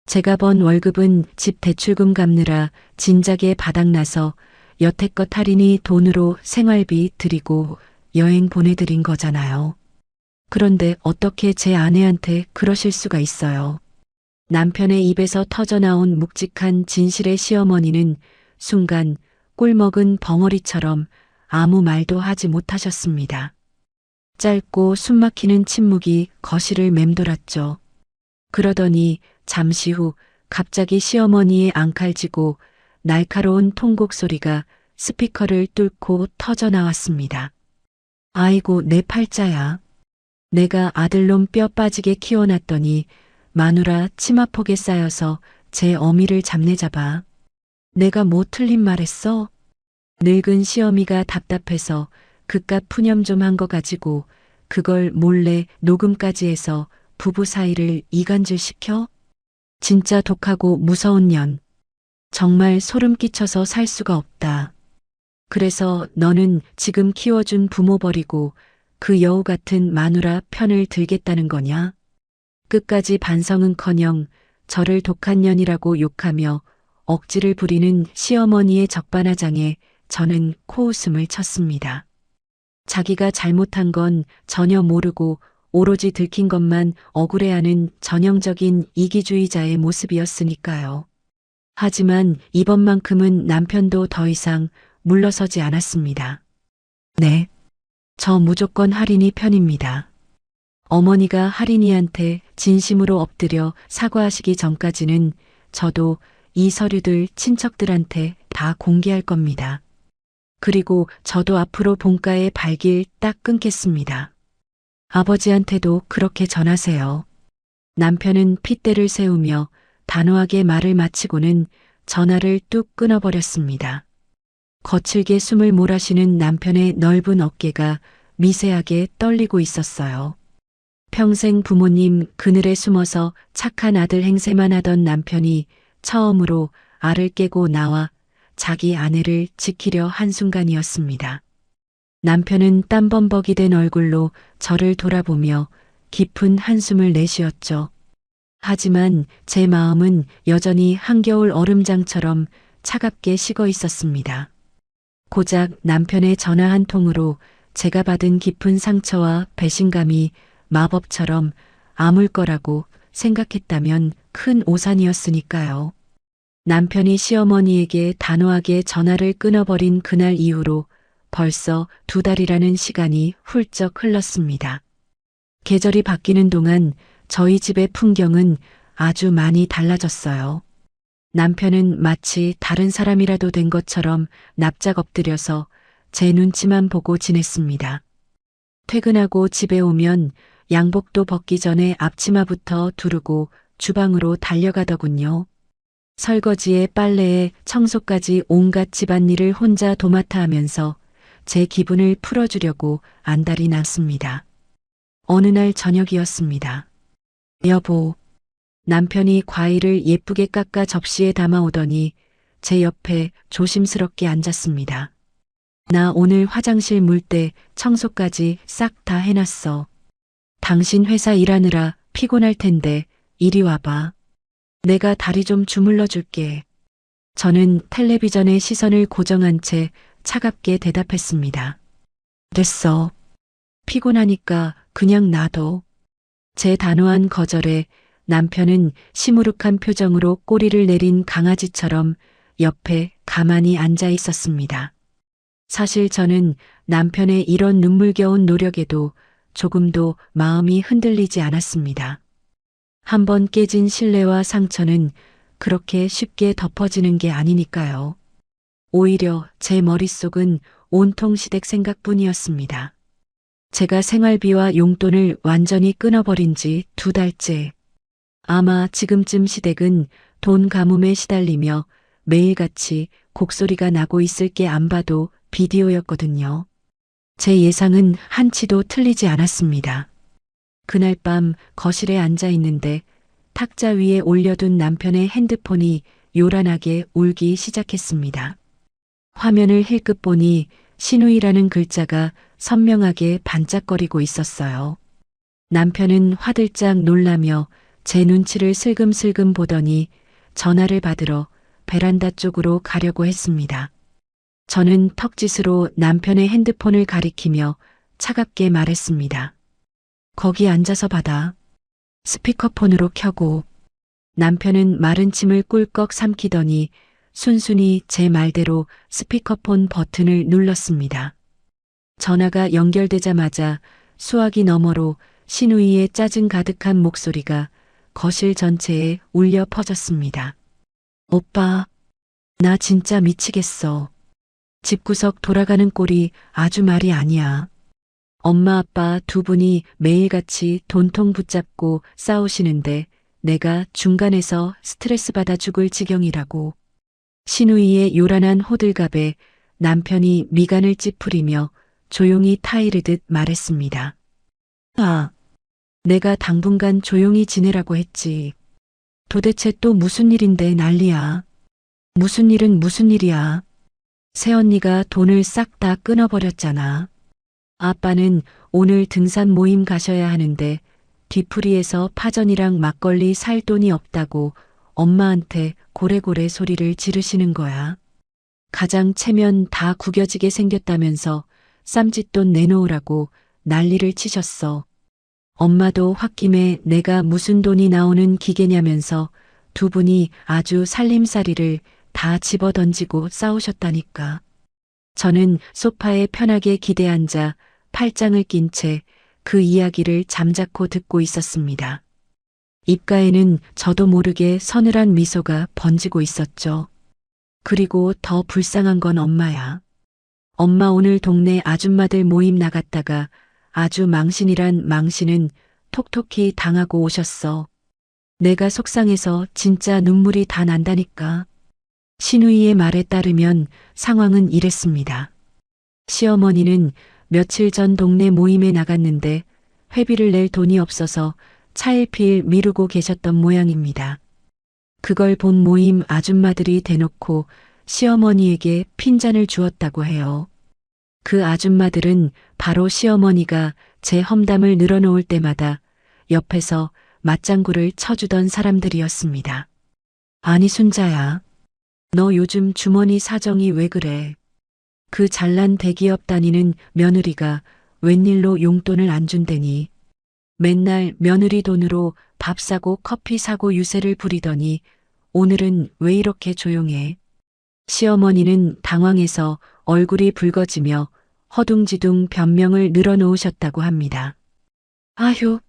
제가 번 월급은 집 대출금 갚느라 진작에 바닥나서 여태껏 할인이 돈으로 생활비 드리고 여행 보내드린 거잖아요. 그런데 어떻게 제 아내한테 그러실 수가 있어요. 남편의 입에서 터져나온 묵직한 진실의 시어머니는 순간 꿀먹은 벙어리처럼 아무 말도 하지 못하셨습니다. 짧고 숨막히는 침묵이 거실을 맴돌았죠. 그러더니 잠시 후 갑자기 시어머니의 앙칼지고 날카로운 통곡 소리가 스피커를 뚫고 터져나왔습니다. 아이고 내 팔자야. 내가 아들놈 뼈 빠지게 키워놨더니 마누라 치마폭에 쌓여서 제 어미를 잡내잡아. 내가 뭐 틀린 말했어? 늙은 시어미가 답답해서 그깟 푸념 좀 한 거 가지고 그걸 몰래 녹음까지 해서 부부 사이를 이간질 시켜? 진짜 독하고 무서운 년. 정말 소름 끼쳐서 살 수가 없다. 그래서 너는 지금 키워준 부모 버리고 그 여우 같은 마누라 편을 들겠다는 거냐? 끝까지 반성은커녕 저를 독한 년이라고 욕하며 억지를 부리는 시어머니의 적반하장에 저는 코웃음을 쳤습니다. 자기가 잘못한 건 전혀 모르고 오로지 들킨 것만 억울해하는 전형적인 이기주의자의 모습이었으니까요. 하지만 이번만큼은 남편도 더 이상 물러서지 않았습니다. 네, 저 무조건 할인이 편입니다. 어머니가 할인이한테 진심으로 엎드려 사과하시기 전까지는 저도 이 서류들 친척들한테 다 공개할 겁니다. 그리고 저도 앞으로 본가의 발길 딱 끊겠습니다. 아버지한테도 그렇게 전하세요. 남편은 핏대를 세우며 단호하게 말을 마치고는 전화를 뚝 끊어버렸습니다. 거칠게 숨을 몰아쉬는 남편의 넓은 어깨가 미세하게 떨리고 있었어요. 평생 부모님 그늘에 숨어서 착한 아들 행세만 하던 남편이 처음으로 알을 깨고 나와 자기 아내를 지키려 한순간이었습니다. 남편은 땀범벅이 된 얼굴로 저를 돌아보며 깊은 한숨을 내쉬었죠. 하지만 제 마음은 여전히 한겨울 얼음장처럼 차갑게 식어 있었습니다. 고작 남편의 전화 한 통으로 제가 받은 깊은 상처와 배신감이 마법처럼 아물 거라고 생각했다면 큰 오산이었으니까요. 남편이 시어머니에게 단호하게 전화를 끊어버린 그날 이후로 벌써 2달이라는 시간이 훌쩍 흘렀습니다. 계절이 바뀌는 동안 저희 집의 풍경은 아주 많이 달라졌어요. 남편은 마치 다른 사람이라도 된 것처럼 납작 엎드려서 제 눈치만 보고 지냈습니다. 퇴근하고 집에 오면 양복도 벗기 전에 앞치마부터 두르고 주방으로 달려가더군요. 설거지에 빨래에 청소까지 온갖 집안일을 혼자 도맡아 하면서 제 기분을 풀어주려고 안달이 났습니다. 어느 날 저녁이었습니다. 여보, 남편이 과일을 예쁘게 깎아 접시에 담아오더니 제 옆에 조심스럽게 앉았습니다. 나 오늘 화장실 물때 청소까지 싹 다 해놨어. 당신 회사 일하느라 피곤할 텐데 이리 와봐. 내가 다리 좀 주물러 줄게. 저는 텔레비전에 시선을 고정한 채 차갑게 대답했습니다. 됐어. 피곤하니까 그냥 놔둬. 제 단호한 거절에 남편은 시무룩한 표정으로 꼬리를 내린 강아지처럼 옆에 가만히 앉아 있었습니다. 사실 저는 남편의 이런 눈물겨운 노력에도 조금도 마음이 흔들리지 않았습니다. 한번 깨진 신뢰와 상처는 그렇게 쉽게 덮어지는 게 아니니까요. 오히려 제 머릿속은 온통 시댁 생각뿐이었습니다. 제가 생활비와 용돈을 완전히 끊어버린 지 2달째. 아마 지금쯤 시댁은 돈 가뭄에 시달리며 매일같이 곡소리가 나고 있을 게 안 봐도 비디오였거든요. 제 예상은 한치도 틀리지 않았습니다. 그날 밤 거실에 앉아 있는데 탁자 위에 올려둔 남편의 핸드폰이 요란하게 울기 시작했습니다. 화면을 힐끗 보니 신우이라는 글자가 선명하게 반짝거리고 있었어요. 남편은 화들짝 놀라며 제 눈치를 슬금슬금 보더니 전화를 받으러 베란다 쪽으로 가려고 했습니다. 저는 턱짓으로 남편의 핸드폰을 가리키며 차갑게 말했습니다. 거기 앉아서 받아. 스피커폰으로 켜고. 남편은 마른 침을 꿀꺽 삼키더니 순순히 제 말대로 스피커폰 버튼을 눌렀습니다. 전화가 연결되자마자 수화기 너머로 신우이의 짜증 가득한 목소리가 거실 전체에 울려 퍼졌습니다. 오빠, 나 진짜 미치겠어. 집구석 돌아가는 꼴이 아주 말이 아니야. 엄마 아빠 2분이 매일같이 돈통 붙잡고 싸우시는데 내가 중간에서 스트레스 받아 죽을 지경이라고. 신우이의 요란한 호들갑에 남편이 미간을 찌푸리며 조용히 타이르듯 말했습니다. 아, 내가 당분간 조용히 지내라고 했지. 도대체 또 무슨 일인데 난리야. 무슨 일은 무슨 일이야. 새언니가 돈을 싹 다 끊어버렸잖아. 아빠는 오늘 등산 모임 가셔야 하는데 뒤풀이에서 파전이랑 막걸리 살 돈이 없다고 엄마한테 고래고래 소리를 지르시는 거야. 가장 체면 다 구겨지게 생겼다면서 쌈짓돈 내놓으라고 난리를 치셨어. 엄마도 홧김에 내가 무슨 돈이 나오는 기계냐면서 2분이 아주 살림살이를 다 집어던지고 싸우셨다니까. 저는 소파에 편하게 기대앉아 팔짱을 낀 채 그 이야기를 잠자코 듣고 있었습니다. 입가에는 저도 모르게 서늘한 미소가 번지고 있었죠. 그리고 더 불쌍한 건 엄마야. 엄마 오늘 동네 아줌마들 모임 나갔다가 아주 망신이란 망신은 톡톡히 당하고 오셨어. 내가 속상해서 진짜 눈물이 다 난다니까. 신우이의 말에 따르면 상황은 이랬습니다. 시어머니는 며칠 전 동네 모임에 나갔는데 회비를 낼 돈이 없어서 차일피일 미루고 계셨던 모양입니다. 그걸 본 모임 아줌마들이 대놓고 시어머니에게 핀잔을 주었다고 해요. 그 아줌마들은 바로 시어머니가 제 험담을 늘어놓을 때마다 옆에서 맞장구를 쳐주던 사람들이었습니다. 아니 순자야, 너 요즘 주머니 사정이 왜 그래? 그 잘난 대기업 다니는 며느리가 웬일로 용돈을 안 준대니. 맨날 며느리 돈으로 밥 사고 커피 사고 유세를 부리더니 오늘은 왜 이렇게 조용해? 시어머니는 당황해서 얼굴이 붉어지며 허둥지둥 변명을 늘어놓으셨다고 합니다. 아휴,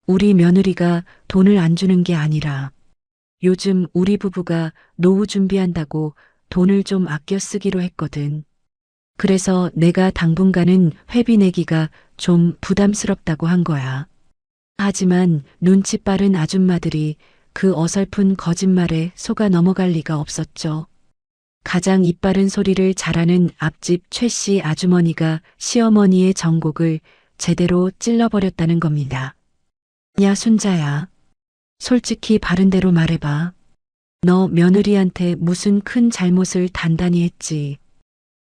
우리 며느리가 돈을 안 주는 게 아니라 요즘 우리 부부가 노후 준비한다고 돈을 좀 아껴 쓰기로 했거든. 그래서 내가 당분간은 회비 내기가 좀 부담스럽다고 한 거야. 하지만 눈치 빠른 아줌마들이 그 어설픈 거짓말에 속아 넘어갈 리가 없었죠. 가장 이빠른 소리를 잘하는 앞집 최 씨 아주머니가 시어머니의 정곡을 제대로 찔러버렸다는 겁니다. 야, 순자야. 솔직히 바른 대로 말해봐. 너 며느리한테 무슨 큰 잘못을 단단히 했지.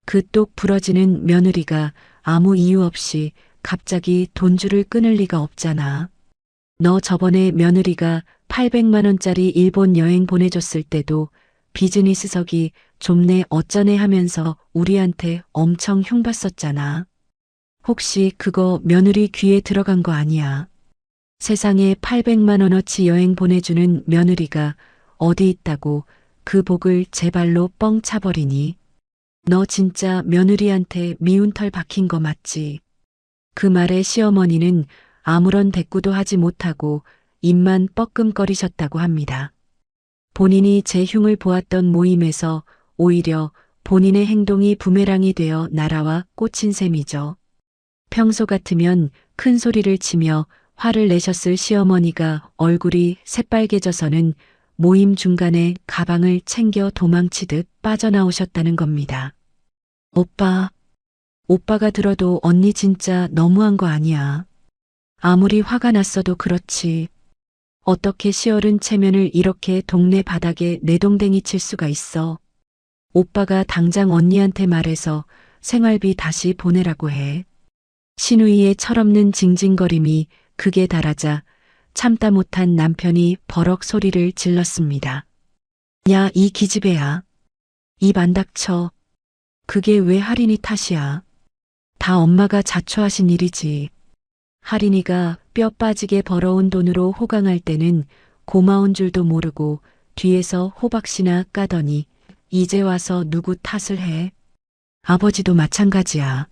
그 똑 부러지는 며느리가 아무 이유 없이 갑자기 돈줄을 끊을 리가 없잖아. 너 저번에 며느리가 800만 원짜리 일본 여행 보내줬을 때도 비즈니스석이 좁네 어쩌네 하면서 우리한테 엄청 흉봤었잖아. 혹시 그거 며느리 귀에 들어간 거 아니야? 세상에 800만 원어치 여행 보내주는 며느리가 어디 있다고 그 복을 제 발로 뻥 차버리니? 너 진짜 며느리한테 미운 털 박힌 거 맞지? 그 말에 시어머니는 아무런 대꾸도 하지 못하고 입만 뻐끔거리셨다고 합니다. 본인이 제 흉을 보았던 모임에서 오히려 본인의 행동이 부메랑이 되어 날아와 꽂힌 셈이죠. 평소 같으면 큰 소리를 치며 화를 내셨을 시어머니가 얼굴이 새빨개져서는 모임 중간에 가방을 챙겨 도망치듯 빠져나오셨다는 겁니다. 오빠가 들어도 언니 진짜 너무한 거 아니야. 아무리 화가 났어도 그렇지. 어떻게 시어른 체면을 이렇게 동네 바닥에 내동댕이 칠 수가 있어. 오빠가 당장 언니한테 말해서 생활비 다시 보내라고 해. 신우이의 철없는 징징거림이 극에 달하자 참다 못한 남편이 버럭 소리를 질렀습니다. 야, 이 기집애야. 입 안 닥쳐. 그게 왜 할인이 탓이야. 다 엄마가 자초하신 일이지. 할인이가 뼈 빠지게 벌어온 돈으로 호강할 때는 고마운 줄도 모르고 뒤에서 호박씨나 까더니 이제 와서 누구 탓을 해. 아버지도 마찬가지야.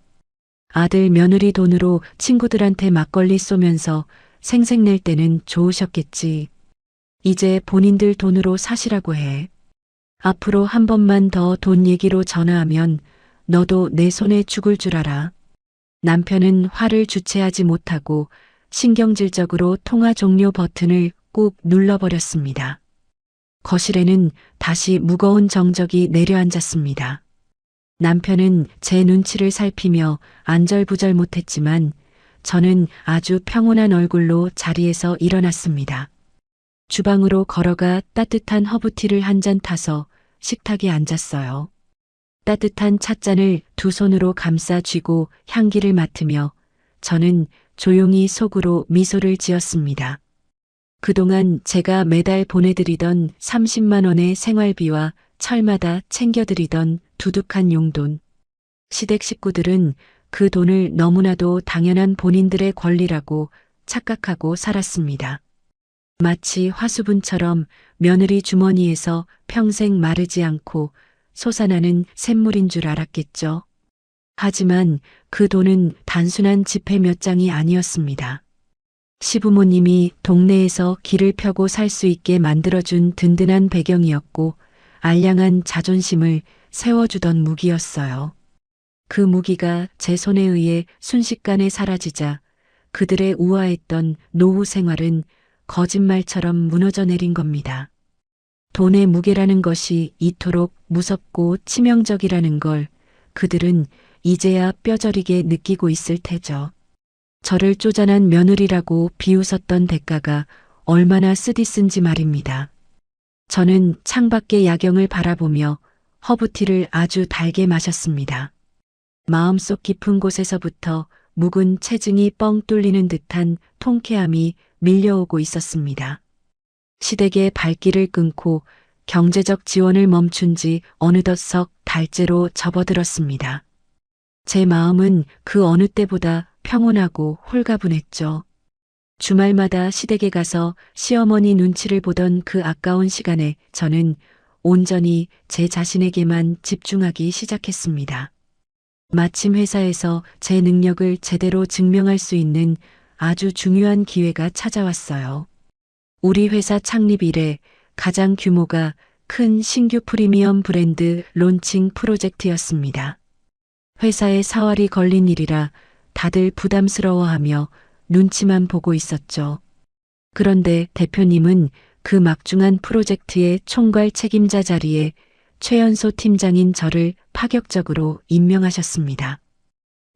아들 며느리 돈으로 친구들한테 막걸리 쏘면서 생색낼 때는 좋으셨겠지. 이제 본인들 돈으로 사시라고 해. 앞으로 한 번만 더 돈 얘기로 전화하면 너도 내 손에 죽을 줄 알아. 남편은 화를 주체하지 못하고 신경질적으로 통화 종료 버튼을 꾹 눌러버렸습니다. 거실에는 다시 무거운 정적이 내려앉았습니다. 남편은 제 눈치를 살피며 안절부절 못했지만 저는 아주 평온한 얼굴로 자리에서 일어났습니다. 주방으로 걸어가 따뜻한 허브티를 한 잔 타서 식탁에 앉았어요. 따뜻한 찻잔을 두 손으로 감싸 쥐고 향기를 맡으며 저는 조용히 속으로 미소를 지었습니다. 그동안 제가 매달 보내드리던 30만 원의 생활비와 철마다 챙겨드리던 두둑한 용돈. 시댁 식구들은 그 돈을 너무나도 당연한 본인들의 권리라고 착각하고 살았습니다. 마치 화수분처럼 며느리 주머니에서 평생 마르지 않고 솟아나는 샘물인 줄 알았겠죠. 하지만 그 돈은 단순한 지폐 몇 장이 아니었습니다. 시부모님이 동네에서 길을 펴고 살 수 있게 만들어준 든든한 배경이었고 알량한 자존심을 세워주던 무기였어요. 그 무기가 제 손에 의해 순식간에 사라지자 그들의 우아했던 노후 생활은 거짓말처럼 무너져 내린 겁니다. 돈의 무게라는 것이 이토록 무섭고 치명적이라는 걸 그들은 이제야 뼈저리게 느끼고 있을 테죠. 저를 쪼잔한 며느리라고 비웃었던 대가가 얼마나 쓰디쓴지 말입니다. 저는 창밖의 야경을 바라보며 허브티를 아주 달게 마셨습니다. 마음속 깊은 곳에서부터 묵은 체증이 뻥 뚫리는 듯한 통쾌함이 밀려오고 있었습니다. 시댁의 발길을 끊고 경제적 지원을 멈춘 지 어느덧 석 달째로 접어들었습니다. 제 마음은 그 어느 때보다 평온하고 홀가분했죠. 주말마다 시댁에 가서 시어머니 눈치를 보던 그 아까운 시간에 저는 온전히 제 자신에게만 집중하기 시작했습니다. 마침 회사에서 제 능력을 제대로 증명할 수 있는 아주 중요한 기회가 찾아왔어요. 우리 회사 창립 이래 가장 규모가 큰 신규 프리미엄 브랜드 론칭 프로젝트였습니다. 회사에 사활이 걸린 일이라 다들 부담스러워하며 눈치만 보고 있었죠. 그런데 대표님은 그 막중한 프로젝트의 총괄 책임자 자리에 최연소 팀장인 저를 파격적으로 임명하셨습니다.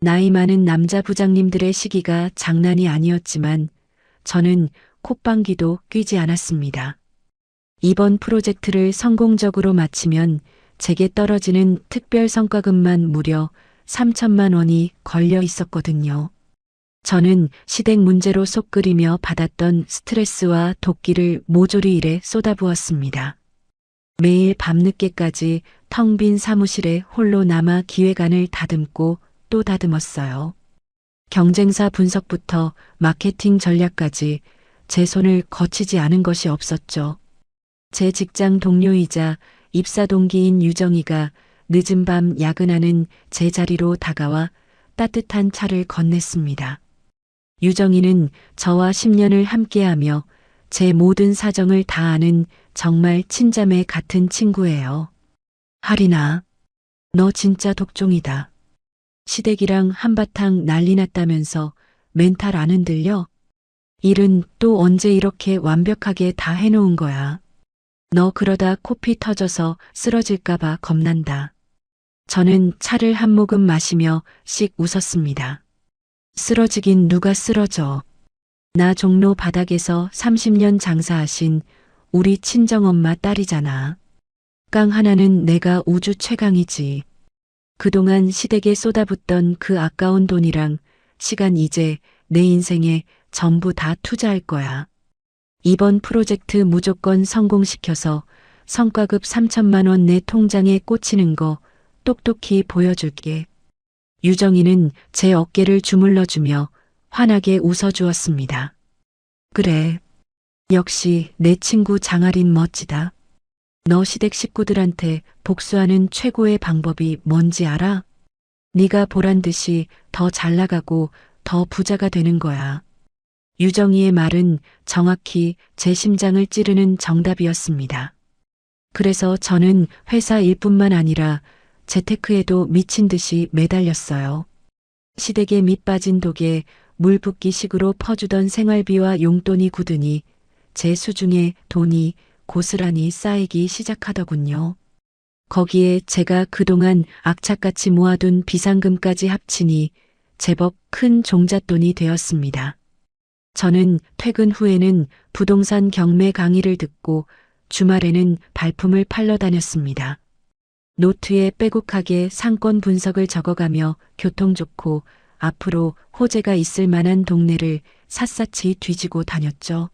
나이 많은 남자 부장님들의 시기가 장난이 아니었지만 저는 콧방귀도 뀌지 않았습니다. 이번 프로젝트를 성공적으로 마치면 제게 떨어지는 특별 성과금만 무려 3천만 원이 걸려 있었거든요. 저는 시댁 문제로 속 끓이며 받았던 스트레스와 도끼를 모조리 일에 쏟아부었습니다. 매일 밤늦게까지 텅 빈 사무실에 홀로 남아 기획안을 다듬고 또 다듬었어요. 경쟁사 분석부터 마케팅 전략까지 제 손을 거치지 않은 것이 없었죠. 제 직장 동료이자 입사 동기인 유정이가 늦은 밤 야근하는 제 자리로 다가와 따뜻한 차를 건넸습니다. 유정이는 저와 10년을 함께하며 제 모든 사정을 다 아는 정말 친자매 같은 친구예요. 하리나, 너 진짜 독종이다. 시댁이랑 한바탕 난리 났다면서 멘탈 안 흔들려? 일은 또 언제 이렇게 완벽하게 다 해놓은 거야. 너 그러다 코피 터져서 쓰러질까봐 겁난다. 저는 차를 한 모금 마시며 씩 웃었습니다. 쓰러지긴 누가 쓰러져. 나 종로 바닥에서 30년 장사하신 우리 친정엄마 딸이잖아. 깡 하나는 내가 우주 최강이지. 그동안 시댁에 쏟아붓던 그 아까운 돈이랑 시간 이제 내 인생에 전부 다 투자할 거야. 이번 프로젝트 무조건 성공시켜서 성과급 3천만 원 내 통장에 꽂히는 거 똑똑히 보여줄게. 유정이는 제 어깨를 주물러주며 환하게 웃어주었습니다. 그래. 역시 내 친구 장아린 멋지다. 너 시댁 식구들한테 복수하는 최고의 방법이 뭔지 알아? 네가 보란 듯이 더 잘 나가고 더 부자가 되는 거야. 유정이의 말은 정확히 제 심장을 찌르는 정답이었습니다. 그래서 저는 회사 일뿐만 아니라 재테크에도 미친 듯이 매달렸어요. 시댁에 밑 빠진 독에 물 붓기식으로 퍼주던 생활비와 용돈이 굳으니 제 수중에 돈이 고스란히 쌓이기 시작하더군요. 거기에 제가 그동안 악착같이 모아둔 비상금까지 합치니 제법 큰 종잣돈이 되었습니다. 저는 퇴근 후에는 부동산 경매 강의를 듣고 주말에는 발품을 팔러 다녔습니다. 노트에 빼곡하게 상권 분석을 적어가며 교통 좋고 앞으로 호재가 있을 만한 동네를 샅샅이 뒤지고 다녔죠.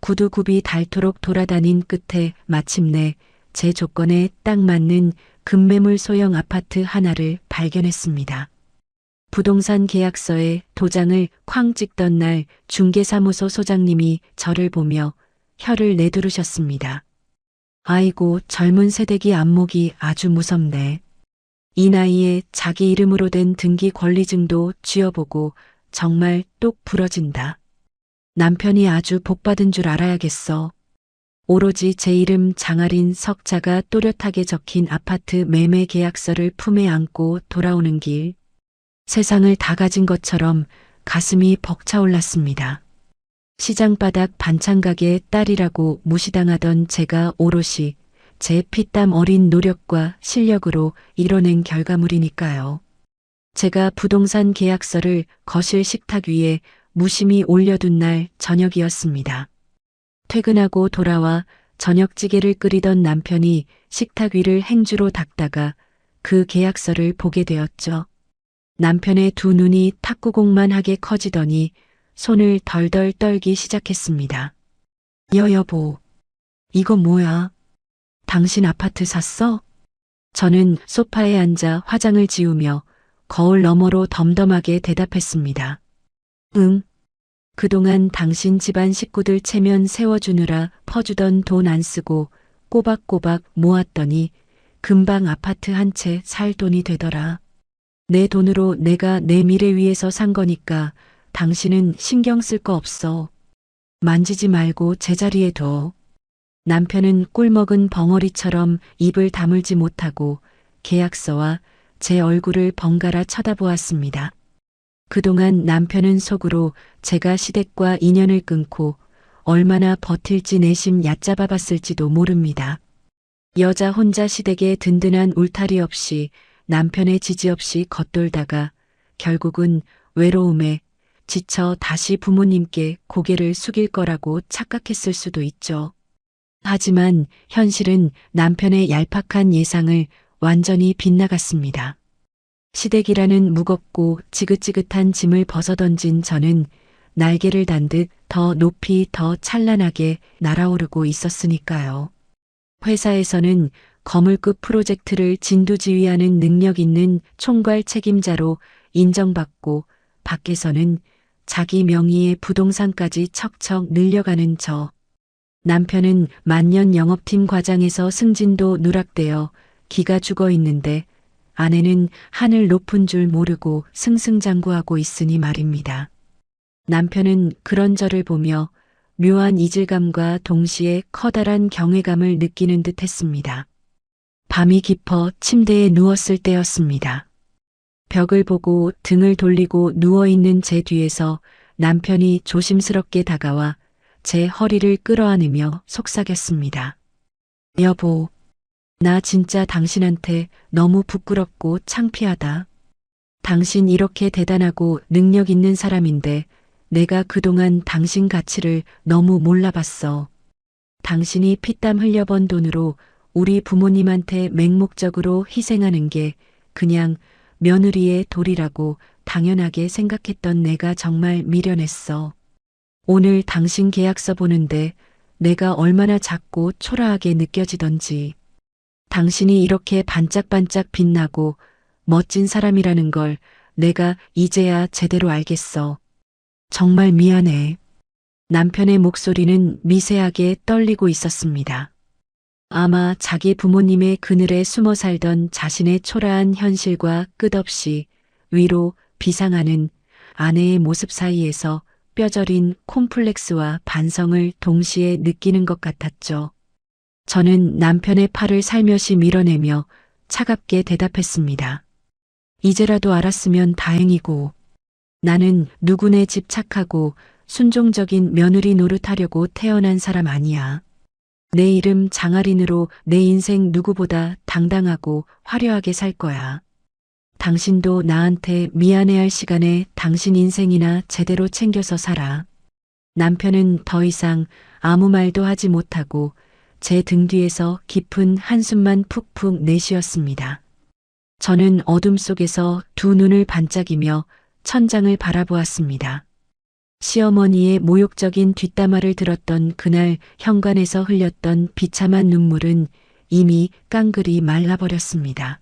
구두굽이 닳도록 돌아다닌 끝에 마침내 제 조건에 딱 맞는 급매물 소형 아파트 하나를 발견했습니다. 부동산 계약서에 도장을 쾅 찍던 날 중개사무소 소장님이 저를 보며 혀를 내두르셨습니다. 아이고, 젊은 새댁이 안목이 아주 무섭네. 이 나이에 자기 이름으로 된 등기 권리증도 쥐어보고 정말 똑 부러진다. 남편이 아주 복받은 줄 알아야겠어. 오로지 제 이름 장아린 석자가 또렷하게 적힌 아파트 매매 계약서를 품에 안고 돌아오는 길. 세상을 다 가진 것처럼 가슴이 벅차올랐습니다. 시장바닥 반찬가게 딸이라고 무시당하던 제가 오롯이 제 피땀 어린 노력과 실력으로 이뤄낸 결과물이니까요. 제가 부동산 계약서를 거실 식탁 위에 무심히 올려둔 날 저녁이었습니다. 퇴근하고 돌아와 저녁찌개를 끓이던 남편이 식탁 위를 행주로 닦다가 그 계약서를 보게 되었죠. 남편의 두 눈이 탁구공만하게 커지더니 손을 덜덜 떨기 시작했습니다. 여보, 이거 뭐야? 당신 아파트 샀어? 저는 소파에 앉아 화장을 지우며 거울 너머로 덤덤하게 대답했습니다. 응. 그동안 당신 집안 식구들 체면 세워주느라 퍼주던 돈 안 쓰고 꼬박꼬박 모았더니 금방 아파트 한 채 살 돈이 되더라. 내 돈으로 내가 내 미래 위해서 산 거니까 당신은 신경 쓸 거 없어. 만지지 말고 제자리에 둬. 남편은 꿀먹은 벙어리처럼 입을 다물지 못하고 계약서와 제 얼굴을 번갈아 쳐다보았습니다. 그동안 남편은 속으로 제가 시댁과 인연을 끊고 얼마나 버틸지 내심 얕잡아 봤을지도 모릅니다. 여자 혼자 시댁에 든든한 울타리 없이 남편의 지지 없이 겉돌다가 결국은 외로움에 지쳐 다시 부모님께 고개를 숙일 거라고 착각했을 수도 있죠. 하지만 현실은 남편의 얄팍한 예상을 완전히 빗나갔습니다. 시댁이라는 무겁고 지긋지긋한 짐을 벗어던진 저는 날개를 단 듯 더 높이 더 찬란하게 날아오르고 있었으니까요. 회사에서는 거물급 프로젝트를 진두지휘하는 능력 있는 총괄 책임자로 인정받고 밖에서는 자기 명의의 부동산까지 척척 늘려가는 저. 남편은 만년 영업팀 과장에서 승진도 누락되어 기가 죽어 있는데 아내는 하늘 높은 줄 모르고 승승장구하고 있으니 말입니다. 남편은 그런 저를 보며 묘한 이질감과 동시에 커다란 경외감을 느끼는 듯 했습니다. 밤이 깊어 침대에 누웠을 때였습니다. 벽을 보고 등을 돌리고 누워있는 제 뒤에서 남편이 조심스럽게 다가와 제 허리를 끌어안으며 속삭였습니다. 여보, 나 진짜 당신한테 너무 부끄럽고 창피하다. 당신 이렇게 대단하고 능력 있는 사람인데 내가 그동안 당신 가치를 너무 몰라봤어. 당신이 피땀 흘려번 돈으로 우리 부모님한테 맹목적으로 희생하는 게 그냥 며느리의 도리라고 당연하게 생각했던 내가 정말 미련했어. 오늘 당신 계약서 보는데 내가 얼마나 작고 초라하게 느껴지던지. 당신이 이렇게 반짝반짝 빛나고 멋진 사람이라는 걸 내가 이제야 제대로 알겠어. 정말 미안해. 남편의 목소리는 미세하게 떨리고 있었습니다. 아마 자기 부모님의 그늘에 숨어 살던 자신의 초라한 현실과 끝없이 위로 비상하는 아내의 모습 사이에서 뼈저린 콤플렉스와 반성을 동시에 느끼는 것 같았죠. 저는 남편의 팔을 살며시 밀어내며 차갑게 대답했습니다. 이제라도 알았으면 다행이고 나는 누구네 집 착하고 순종적인 며느리 노릇하려고 태어난 사람 아니야. 내 이름 장아린으로 내 인생 누구보다 당당하고 화려하게 살 거야. 당신도 나한테 미안해할 시간에 당신 인생이나 제대로 챙겨서 살아. 남편은 더 이상 아무 말도 하지 못하고 제 등 뒤에서 깊은 한숨만 푹푹 내쉬었습니다. 저는 어둠 속에서 두 눈을 반짝이며 천장을 바라보았습니다. 시어머니의 모욕적인 뒷담화를 들었던 그날 현관에서 흘렸던 비참한 눈물은 이미 깡그리 말라버렸습니다.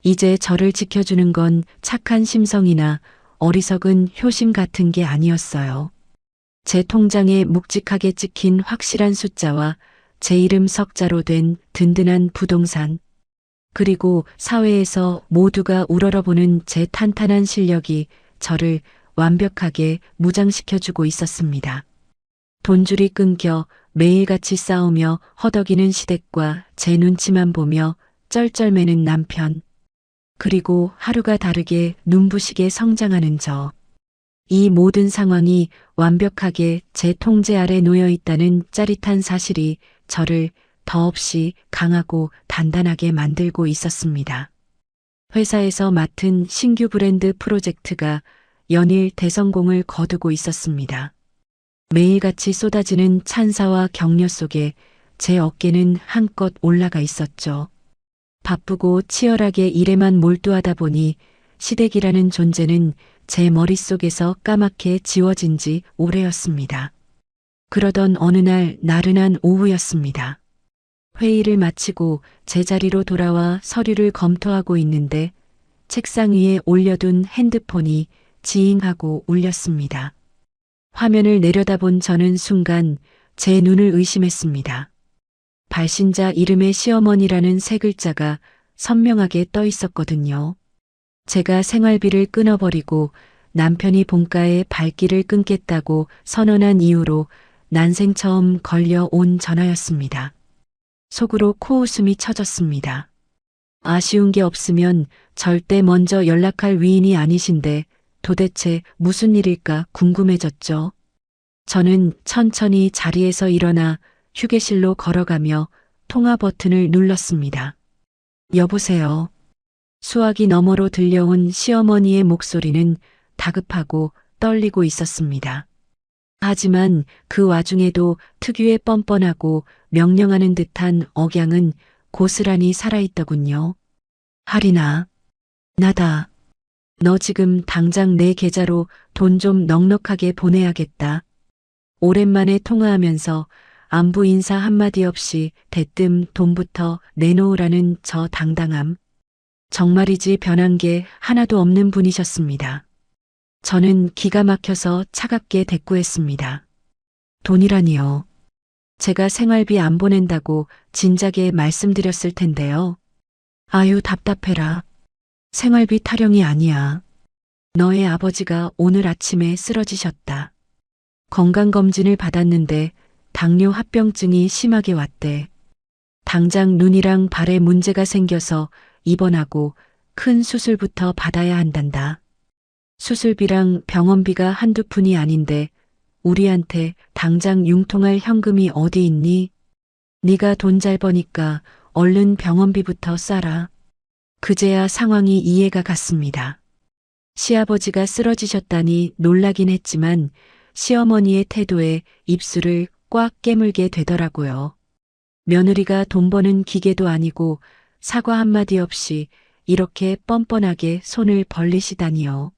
이제 저를 지켜주는 건 착한 심성이나 어리석은 효심 같은 게 아니었어요. 제 통장에 묵직하게 찍힌 확실한 숫자와 제 이름 석자로 된 든든한 부동산, 그리고 사회에서 모두가 우러러보는 제 탄탄한 실력이 저를 완벽하게 무장시켜주고 있었습니다. 돈줄이 끊겨 매일같이 싸우며 허덕이는 시댁과 제 눈치만 보며 쩔쩔매는 남편, 그리고 하루가 다르게 눈부시게 성장하는 저. 이 모든 상황이 완벽하게 제 통제 아래 놓여 있다는 짜릿한 사실이 저를 더없이 강하고 단단하게 만들고 있었습니다. 회사에서 맡은 신규 브랜드 프로젝트가 연일 대성공을 거두고 있었습니다. 매일같이 쏟아지는 찬사와 격려 속에 제 어깨는 한껏 올라가 있었죠. 바쁘고 치열하게 일에만 몰두하다 보니 시댁이라는 존재는 제 머릿속에서 까맣게 지워진 지 오래였습니다. 그러던 어느 날 나른한 오후였습니다. 회의를 마치고 제자리로 돌아와 서류를 검토하고 있는데 책상 위에 올려둔 핸드폰이 지잉하고 울렸습니다. 화면을 내려다본 저는 순간 제 눈을 의심했습니다. 발신자 이름의 시어머니라는 세 글자가 선명하게 떠 있었거든요. 제가 생활비를 끊어버리고 남편이 본가에 발길을 끊겠다고 선언한 이후로 난생 처음 걸려온 전화였습니다. 속으로 코웃음이 쳐졌습니다. 아쉬운 게 없으면 절대 먼저 연락할 위인이 아니신데 도대체 무슨 일일까 궁금해졌죠. 저는 천천히 자리에서 일어나 휴게실로 걸어가며 통화 버튼을 눌렀습니다. 여보세요. 수화기 너머로 들려온 시어머니의 목소리는 다급하고 떨리고 있었습니다. 하지만 그 와중에도 특유의 뻔뻔하고 명령하는 듯한 억양은 고스란히 살아있더군요. 할인아, 나다. 너 지금 당장 내 계좌로 돈 좀 넉넉하게 보내야겠다. 오랜만에 통화하면서 안부 인사 한마디 없이 대뜸 돈부터 내놓으라는 저 당당함. 정말이지 변한 게 하나도 없는 분이셨습니다. 저는 기가 막혀서 차갑게 대꾸했습니다. 돈이라니요. 제가 생활비 안 보낸다고 진작에 말씀드렸을 텐데요. 아유 답답해라. 생활비 타령이 아니야. 너의 아버지가 오늘 아침에 쓰러지셨다. 건강검진을 받았는데 당뇨 합병증이 심하게 왔대. 당장 눈이랑 발에 문제가 생겨서 입원하고 큰 수술부터 받아야 한단다. 수술비랑 병원비가 한두 푼이 아닌데 우리한테 당장 융통할 현금이 어디 있니? 네가 돈 잘 버니까 얼른 병원비부터 싸라. 그제야 상황이 이해가 갔습니다. 시아버지가 쓰러지셨다니 놀라긴 했지만 시어머니의 태도에 입술을 꽉 깨물게 되더라고요. 며느리가 돈 버는 기계도 아니고 사과 한마디 없이 이렇게 뻔뻔하게 손을 벌리시다니요.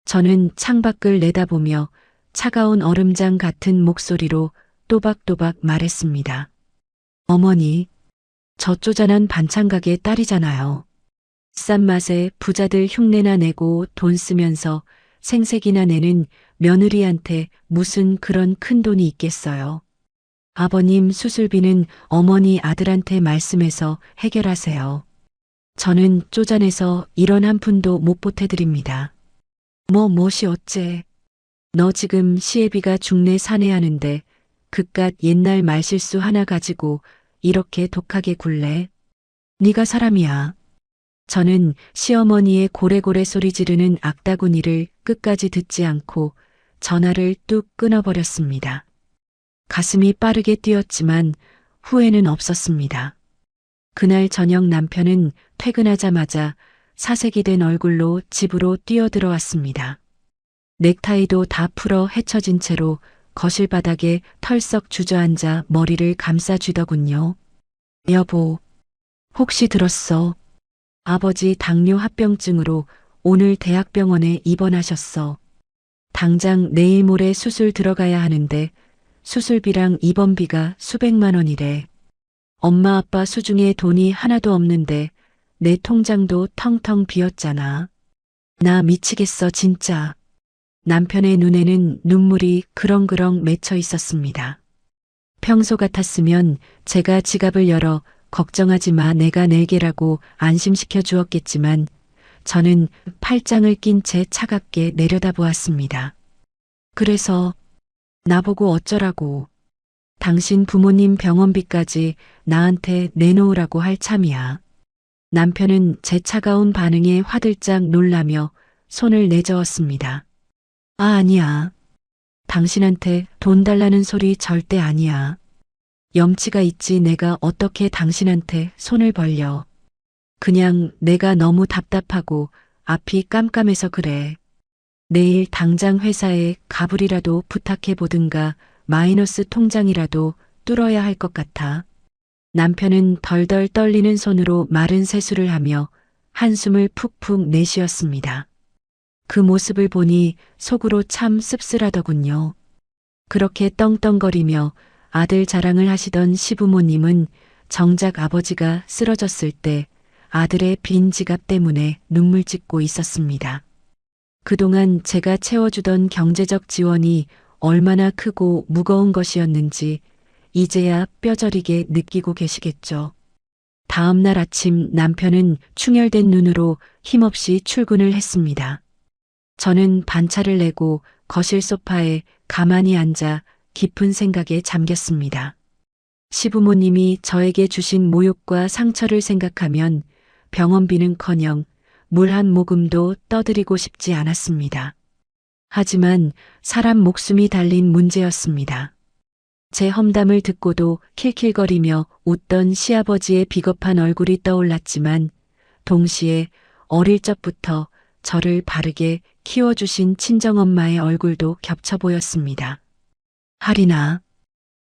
저는 창밖을 내다보며 차가운 얼음장 같은 목소리로 또박또박 말했습니다. 어머니, 저 쪼잔한 반찬가게 딸이잖아요. 싼 맛에 부자들 흉내나 내고 돈 쓰면서 생색이나 내는 며느리한테 무슨 그런 큰 돈이 있겠어요. 아버님 수술비는 어머니 아들한테 말씀해서 해결하세요. 저는 쪼잔해서 이런 한 푼도 못 보태드립니다. 무엇이 어째. 너 지금 시애비가 중내 사내하는데 그깟 옛날 말실수 하나 가지고 이렇게 독하게 굴래? 네가 사람이야. 저는 시어머니의 고래고래 소리 지르는 악다구니를 끝까지 듣지 않고 전화를 뚝 끊어버렸습니다. 가슴이 빠르게 뛰었지만 후회는 없었습니다. 그날 저녁 남편은 퇴근하자마자 사색이 된 얼굴로 집으로 뛰어들어왔습니다. 넥타이도 다 풀어 헤쳐진 채로 거실 바닥에 털썩 주저앉아 머리를 감싸쥐더군요. 여보, 혹시 들었어? 아버지 당뇨 합병증으로 오늘 대학병원에 입원하셨어. 당장 내일 모레 수술 들어가야 하는데 수술비랑 입원비가 수백만 원이래. 엄마 아빠 수중에 돈이 하나도 없는데 내 통장도 텅텅 비었잖아. 나 미치겠어 진짜. 남편의 눈에는 눈물이 그렁그렁 맺혀 있었습니다. 평소 같았으면 제가 지갑을 열어 걱정하지 마 내가 낼게라고 안심시켜 주었겠지만 저는 팔짱을 낀 채 차갑게 내려다보았습니다. 그래서 나보고 어쩌라고. 당신 부모님 병원비까지 나한테 내놓으라고 할 참이야. 남편은 제 차가운 반응에 화들짝 놀라며 손을 내저었습니다. 아니야. 당신한테 돈 달라는 소리 절대 아니야. 염치가 있지 내가 어떻게 당신한테 손을 벌려. 그냥 내가 너무 답답하고 앞이 깜깜해서 그래. 내일 당장 회사에 가불이라도 부탁해 보든가 마이너스 통장이라도 뚫어야 할 것 같아. 남편은 덜덜 떨리는 손으로 마른 세수를 하며 한숨을 푹푹 내쉬었습니다. 그 모습을 보니 속으로 참 씁쓸하더군요. 그렇게 떵떵거리며 아들 자랑을 하시던 시부모님은 정작 아버지가 쓰러졌을 때 아들의 빈 지갑 때문에 눈물 짓고 있었습니다. 그동안 제가 채워주던 경제적 지원이 얼마나 크고 무거운 것이었는지 이제야 뼈저리게 느끼고 계시겠죠. 다음 날 아침 남편은 충혈된 눈으로 힘없이 출근을 했습니다. 저는 반차를 내고 거실 소파에 가만히 앉아 깊은 생각에 잠겼습니다. 시부모님이 저에게 주신 모욕과 상처를 생각하면 병원비는커녕 물 한 모금도 떠드리고 싶지 않았습니다. 하지만 사람 목숨이 달린 문제였습니다. 제 험담을 듣고도 킬킬거리며 웃던 시아버지의 비겁한 얼굴이 떠올랐지만 동시에 어릴 적부터 저를 바르게 키워주신 친정엄마의 얼굴도 겹쳐 보였습니다. 할인아,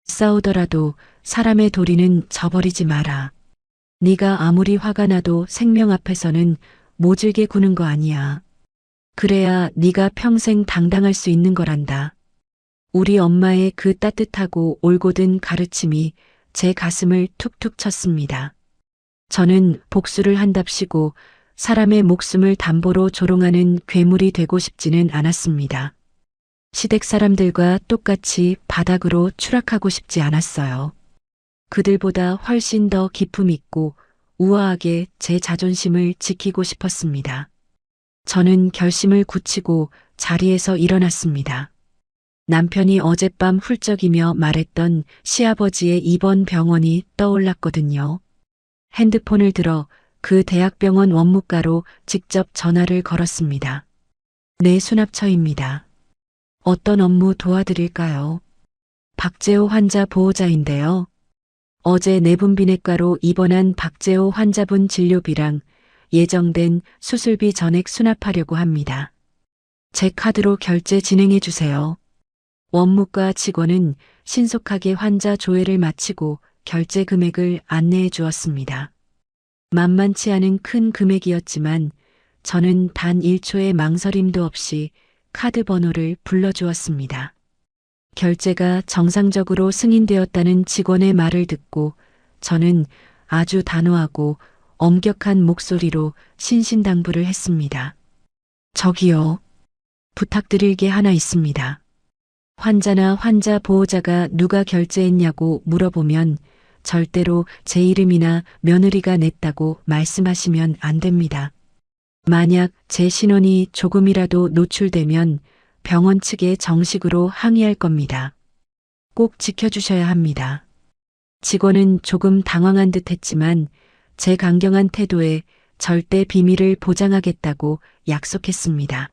싸우더라도 사람의 도리는 저버리지 마라. 네가 아무리 화가 나도 생명 앞에서는 모질게 구는 거 아니야. 그래야 네가 평생 당당할 수 있는 거란다. 우리 엄마의 그 따뜻하고 올곧은 가르침이 제 가슴을 툭툭 쳤습니다. 저는 복수를 한답시고 사람의 목숨을 담보로 조롱하는 괴물이 되고 싶지는 않았습니다. 시댁 사람들과 똑같이 바닥으로 추락하고 싶지 않았어요. 그들보다 훨씬 더 기품 있고 우아하게 제 자존심을 지키고 싶었습니다. 저는 결심을 굳히고 자리에서 일어났습니다. 남편이 어젯밤 훌쩍이며 말했던 시아버지의 입원 병원이 떠올랐거든요. 핸드폰을 들어 그 대학병원 원무과로 직접 전화를 걸었습니다. 네, 수납처입니다. 어떤 업무 도와드릴까요? 박재호 환자 보호자인데요. 어제 내분비내과로 입원한 박재호 환자분 진료비랑 예정된 수술비 전액 수납하려고 합니다. 제 카드로 결제 진행해 주세요. 원무과 직원은 신속하게 환자 조회를 마치고 결제 금액을 안내해 주었습니다. 만만치 않은 큰 금액이었지만 저는 단 1초의 망설임도 없이 카드 번호를 불러주었습니다. 결제가 정상적으로 승인되었다는 직원의 말을 듣고 저는 아주 단호하고 엄격한 목소리로 신신당부를 했습니다. 저기요. 부탁드릴 게 하나 있습니다. 환자나 환자 보호자가 누가 결제했냐고 물어보면 절대로 제 이름이나 며느리가 냈다고 말씀하시면 안 됩니다. 만약 제 신원이 조금이라도 노출되면 병원 측에 정식으로 항의할 겁니다. 꼭 지켜주셔야 합니다. 직원은 조금 당황한 듯 했지만 제 강경한 태도에 절대 비밀을 보장하겠다고 약속했습니다.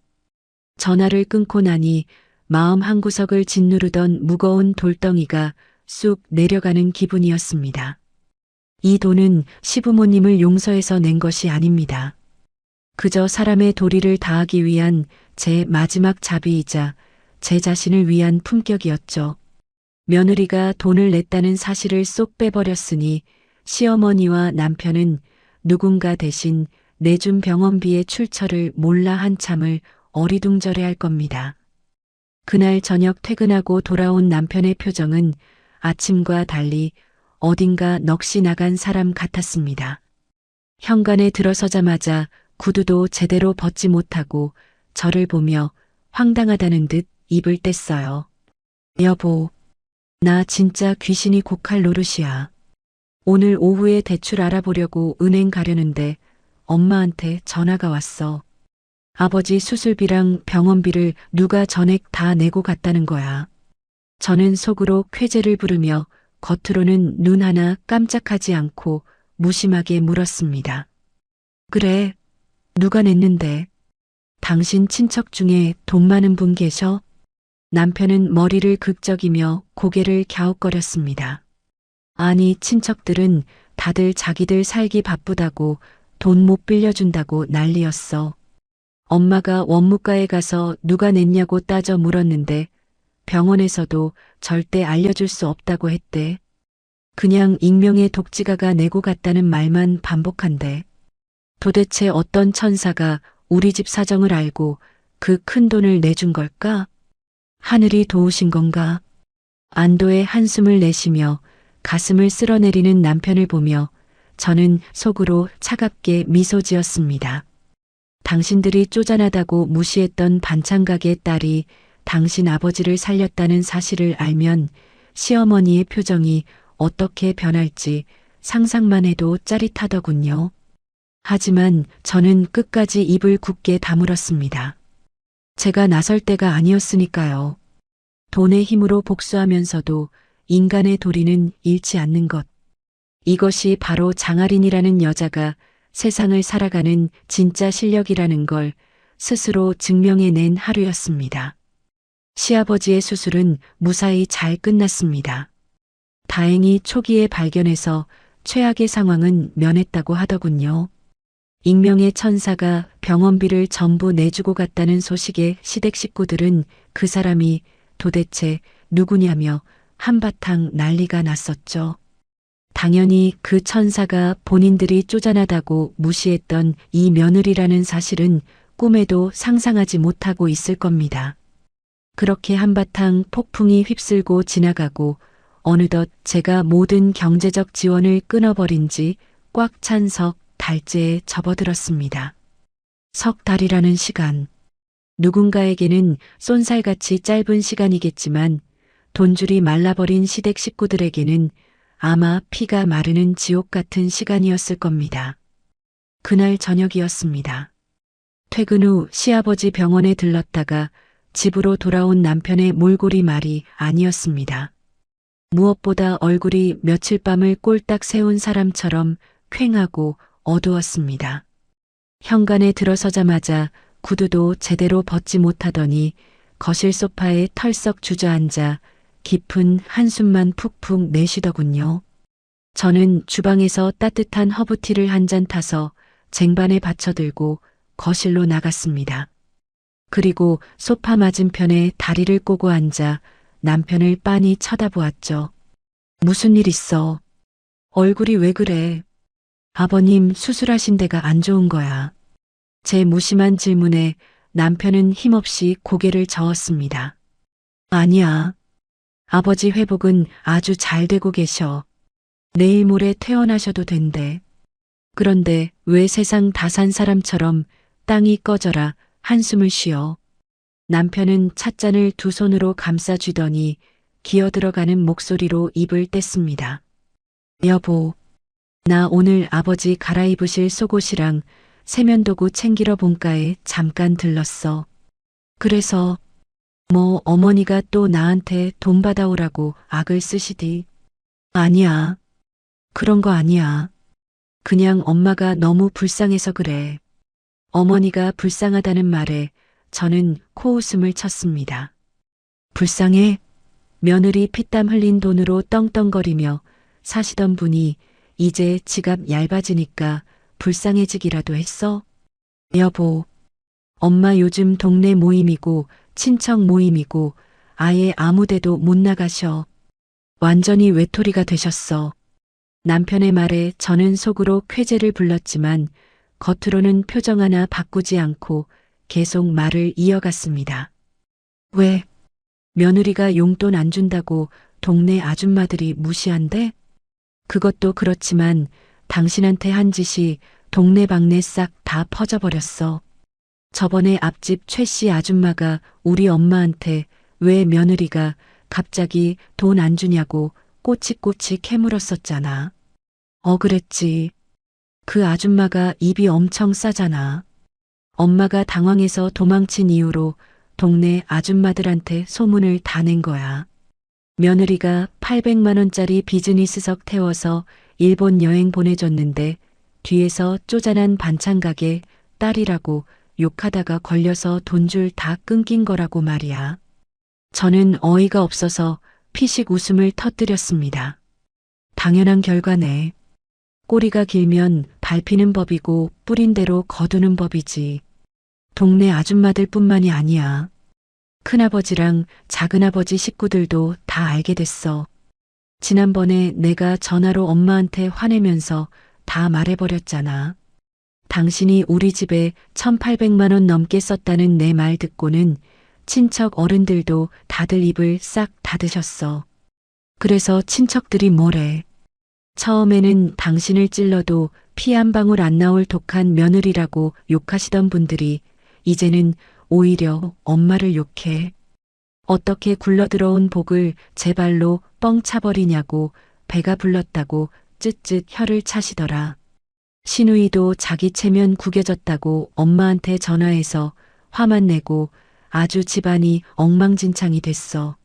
전화를 끊고 나니 마음 한구석을 짓누르던 무거운 돌덩이가 쑥 내려가는 기분이었습니다. 이 돈은 시부모님을 용서해서 낸 것이 아닙니다. 그저 사람의 도리를 다하기 위한 제 마지막 자비이자 제 자신을 위한 품격이었죠. 며느리가 돈을 냈다는 사실을 쏙 빼버렸으니 시어머니와 남편은 누군가 대신 내준 병원비의 출처를 몰라 한참을 어리둥절해할 겁니다. 그날 저녁 퇴근하고 돌아온 남편의 표정은 아침과 달리 어딘가 넋이 나간 사람 같았습니다. 현관에 들어서자마자 구두도 제대로 벗지 못하고 저를 보며 황당하다는 듯 입을 뗐어요. 여보, 나 진짜 귀신이 곡할 노릇이야. 오늘 오후에 대출 알아보려고 은행 가려는데 엄마한테 전화가 왔어. 아버지 수술비랑 병원비를 누가 전액 다 내고 갔다는 거야. 저는 속으로 쾌재를 부르며 겉으로는 눈 하나 깜짝하지 않고 무심하게 물었습니다. 그래, 누가 냈는데? 당신 친척 중에 돈 많은 분 계셔? 남편은 머리를 극적이며 고개를 갸웃거렸습니다. 아니, 친척들은 다들 자기들 살기 바쁘다고 돈 못 빌려준다고 난리였어. 엄마가 원무과에 가서 누가 냈냐고 따져 물었는데 병원에서도 절대 알려줄 수 없다고 했대. 그냥 익명의 독지가가 내고 갔다는 말만 반복한대. 도대체 어떤 천사가 우리 집 사정을 알고 그 큰 돈을 내준 걸까? 하늘이 도우신 건가? 안도의 한숨을 내쉬며 가슴을 쓸어내리는 남편을 보며 저는 속으로 차갑게 미소 지었습니다. 당신들이 쪼잔하다고 무시했던 반찬가게 딸이 당신 아버지를 살렸다는 사실을 알면 시어머니의 표정이 어떻게 변할지 상상만 해도 짜릿하더군요. 하지만 저는 끝까지 입을 굳게 다물었습니다. 제가 나설 때가 아니었으니까요. 돈의 힘으로 복수하면서도 인간의 도리는 잃지 않는 것. 이것이 바로 장아린이라는 여자가 세상을 살아가는 진짜 실력이라는 걸 스스로 증명해낸 하루였습니다. 시아버지의 수술은 무사히 잘 끝났습니다. 다행히 초기에 발견해서 최악의 상황은 면했다고 하더군요. 익명의 천사가 병원비를 전부 내주고 갔다는 소식에 시댁 식구들은 그 사람이 도대체 누구냐며 한바탕 난리가 났었죠. 당연히 그 천사가 본인들이 쪼잔하다고 무시했던 이 며느리라는 사실은 꿈에도 상상하지 못하고 있을 겁니다. 그렇게 한바탕 폭풍이 휩쓸고 지나가고 어느덧 제가 모든 경제적 지원을 끊어버린 지 꽉 찬 석 달째에 접어들었습니다. 석 달이라는 시간. 누군가에게는 쏜살같이 짧은 시간이겠지만 돈줄이 말라버린 시댁 식구들에게는 아마 피가 마르는 지옥 같은 시간이었을 겁니다. 그날 저녁이었습니다. 퇴근 후 시아버지 병원에 들렀다가 집으로 돌아온 남편의 몰골이 말이 아니었습니다. 무엇보다 얼굴이 며칠 밤을 꼴딱 세운 사람처럼 퀭하고 어두웠습니다. 현관에 들어서자마자 구두도 제대로 벗지 못하더니 거실 소파에 털썩 주저앉아 깊은 한숨만 푹푹 내쉬더군요. 저는 주방에서 따뜻한 허브티를 한 잔 타서 쟁반에 받쳐들고 거실로 나갔습니다. 그리고 소파 맞은편에 다리를 꼬고 앉아 남편을 빤히 쳐다보았죠. 무슨 일 있어? 얼굴이 왜 그래? 아버님 수술하신 데가 안 좋은 거야. 제 무심한 질문에 남편은 힘없이 고개를 저었습니다. 아니야. 아버지 회복은 아주 잘 되고 계셔. 내일 모레 퇴원하셔도 된대. 그런데 왜 세상 다 산 사람처럼 땅이 꺼져라 한숨을 쉬어. 남편은 찻잔을 두 손으로 감싸 쥐더니 기어들어가는 목소리로 입을 뗐습니다. 여보, 나 오늘 아버지 갈아입으실 속옷이랑 세면도구 챙기러 본가에 잠깐 들렀어. 그래서 뭐 어머니가 또 나한테 돈 받아오라고 악을 쓰시디. 아니야. 그런 거 아니야. 그냥 엄마가 너무 불쌍해서 그래. 어머니가 불쌍하다는 말에 저는 코웃음을 쳤습니다. 불쌍해? 며느리 피땀 흘린 돈으로 떵떵거리며 사시던 분이 이제 지갑 얇아지니까 불쌍해지기라도 했어? 여보, 엄마 요즘 동네 모임이고 친척 모임이고 아예 아무 데도 못 나가셔. 완전히 외톨이가 되셨어. 남편의 말에 저는 속으로 쾌재를 불렀지만 겉으로는 표정 하나 바꾸지 않고 계속 말을 이어갔습니다. 왜? 며느리가 용돈 안 준다고 동네 아줌마들이 무시한대? 그것도 그렇지만 당신한테 한 짓이 동네방네 싹 다 퍼져버렸어. 저번에 앞집 최 씨 아줌마가 우리 엄마한테 왜 며느리가 갑자기 돈 안 주냐고 꼬치꼬치 캐물었었잖아. 억울했지. 그 아줌마가 입이 엄청 싸잖아. 엄마가 당황해서 도망친 이후로 동네 아줌마들한테 소문을 다 낸 거야. 며느리가 800만 원짜리 비즈니스석 태워서 일본 여행 보내줬는데 뒤에서 쪼잔한 반찬 가게 딸이라고 욕하다가 걸려서 돈줄 다 끊긴 거라고 말이야. 저는 어이가 없어서 피식 웃음을 터뜨렸습니다. 당연한 결과네. 꼬리가 길면 밟히는 법이고 뿌린 대로 거두는 법이지. 동네 아줌마들 뿐만이 아니야. 큰아버지랑 작은아버지 식구들도 다 알게 됐어. 지난번에 내가 전화로 엄마한테 화내면서 다 말해버렸잖아. 당신이 우리 집에 1,800만 원 넘게 썼다는 내 말 듣고는 친척 어른들도 다들 입을 싹 닫으셨어. 그래서 친척들이 뭐래. 처음에는 당신을 찔러도 피 한 방울 안 나올 독한 며느리라고 욕하시던 분들이 이제는 오히려 엄마를 욕해. 어떻게 굴러들어온 복을 제 발로 뻥 차버리냐고 배가 불렀다고 쯧쯧 혀를 차시더라. 시누이도 자기 체면 구겨졌다고 엄마한테 전화해서 화만 내고 아주 집안이 엉망진창이 됐어.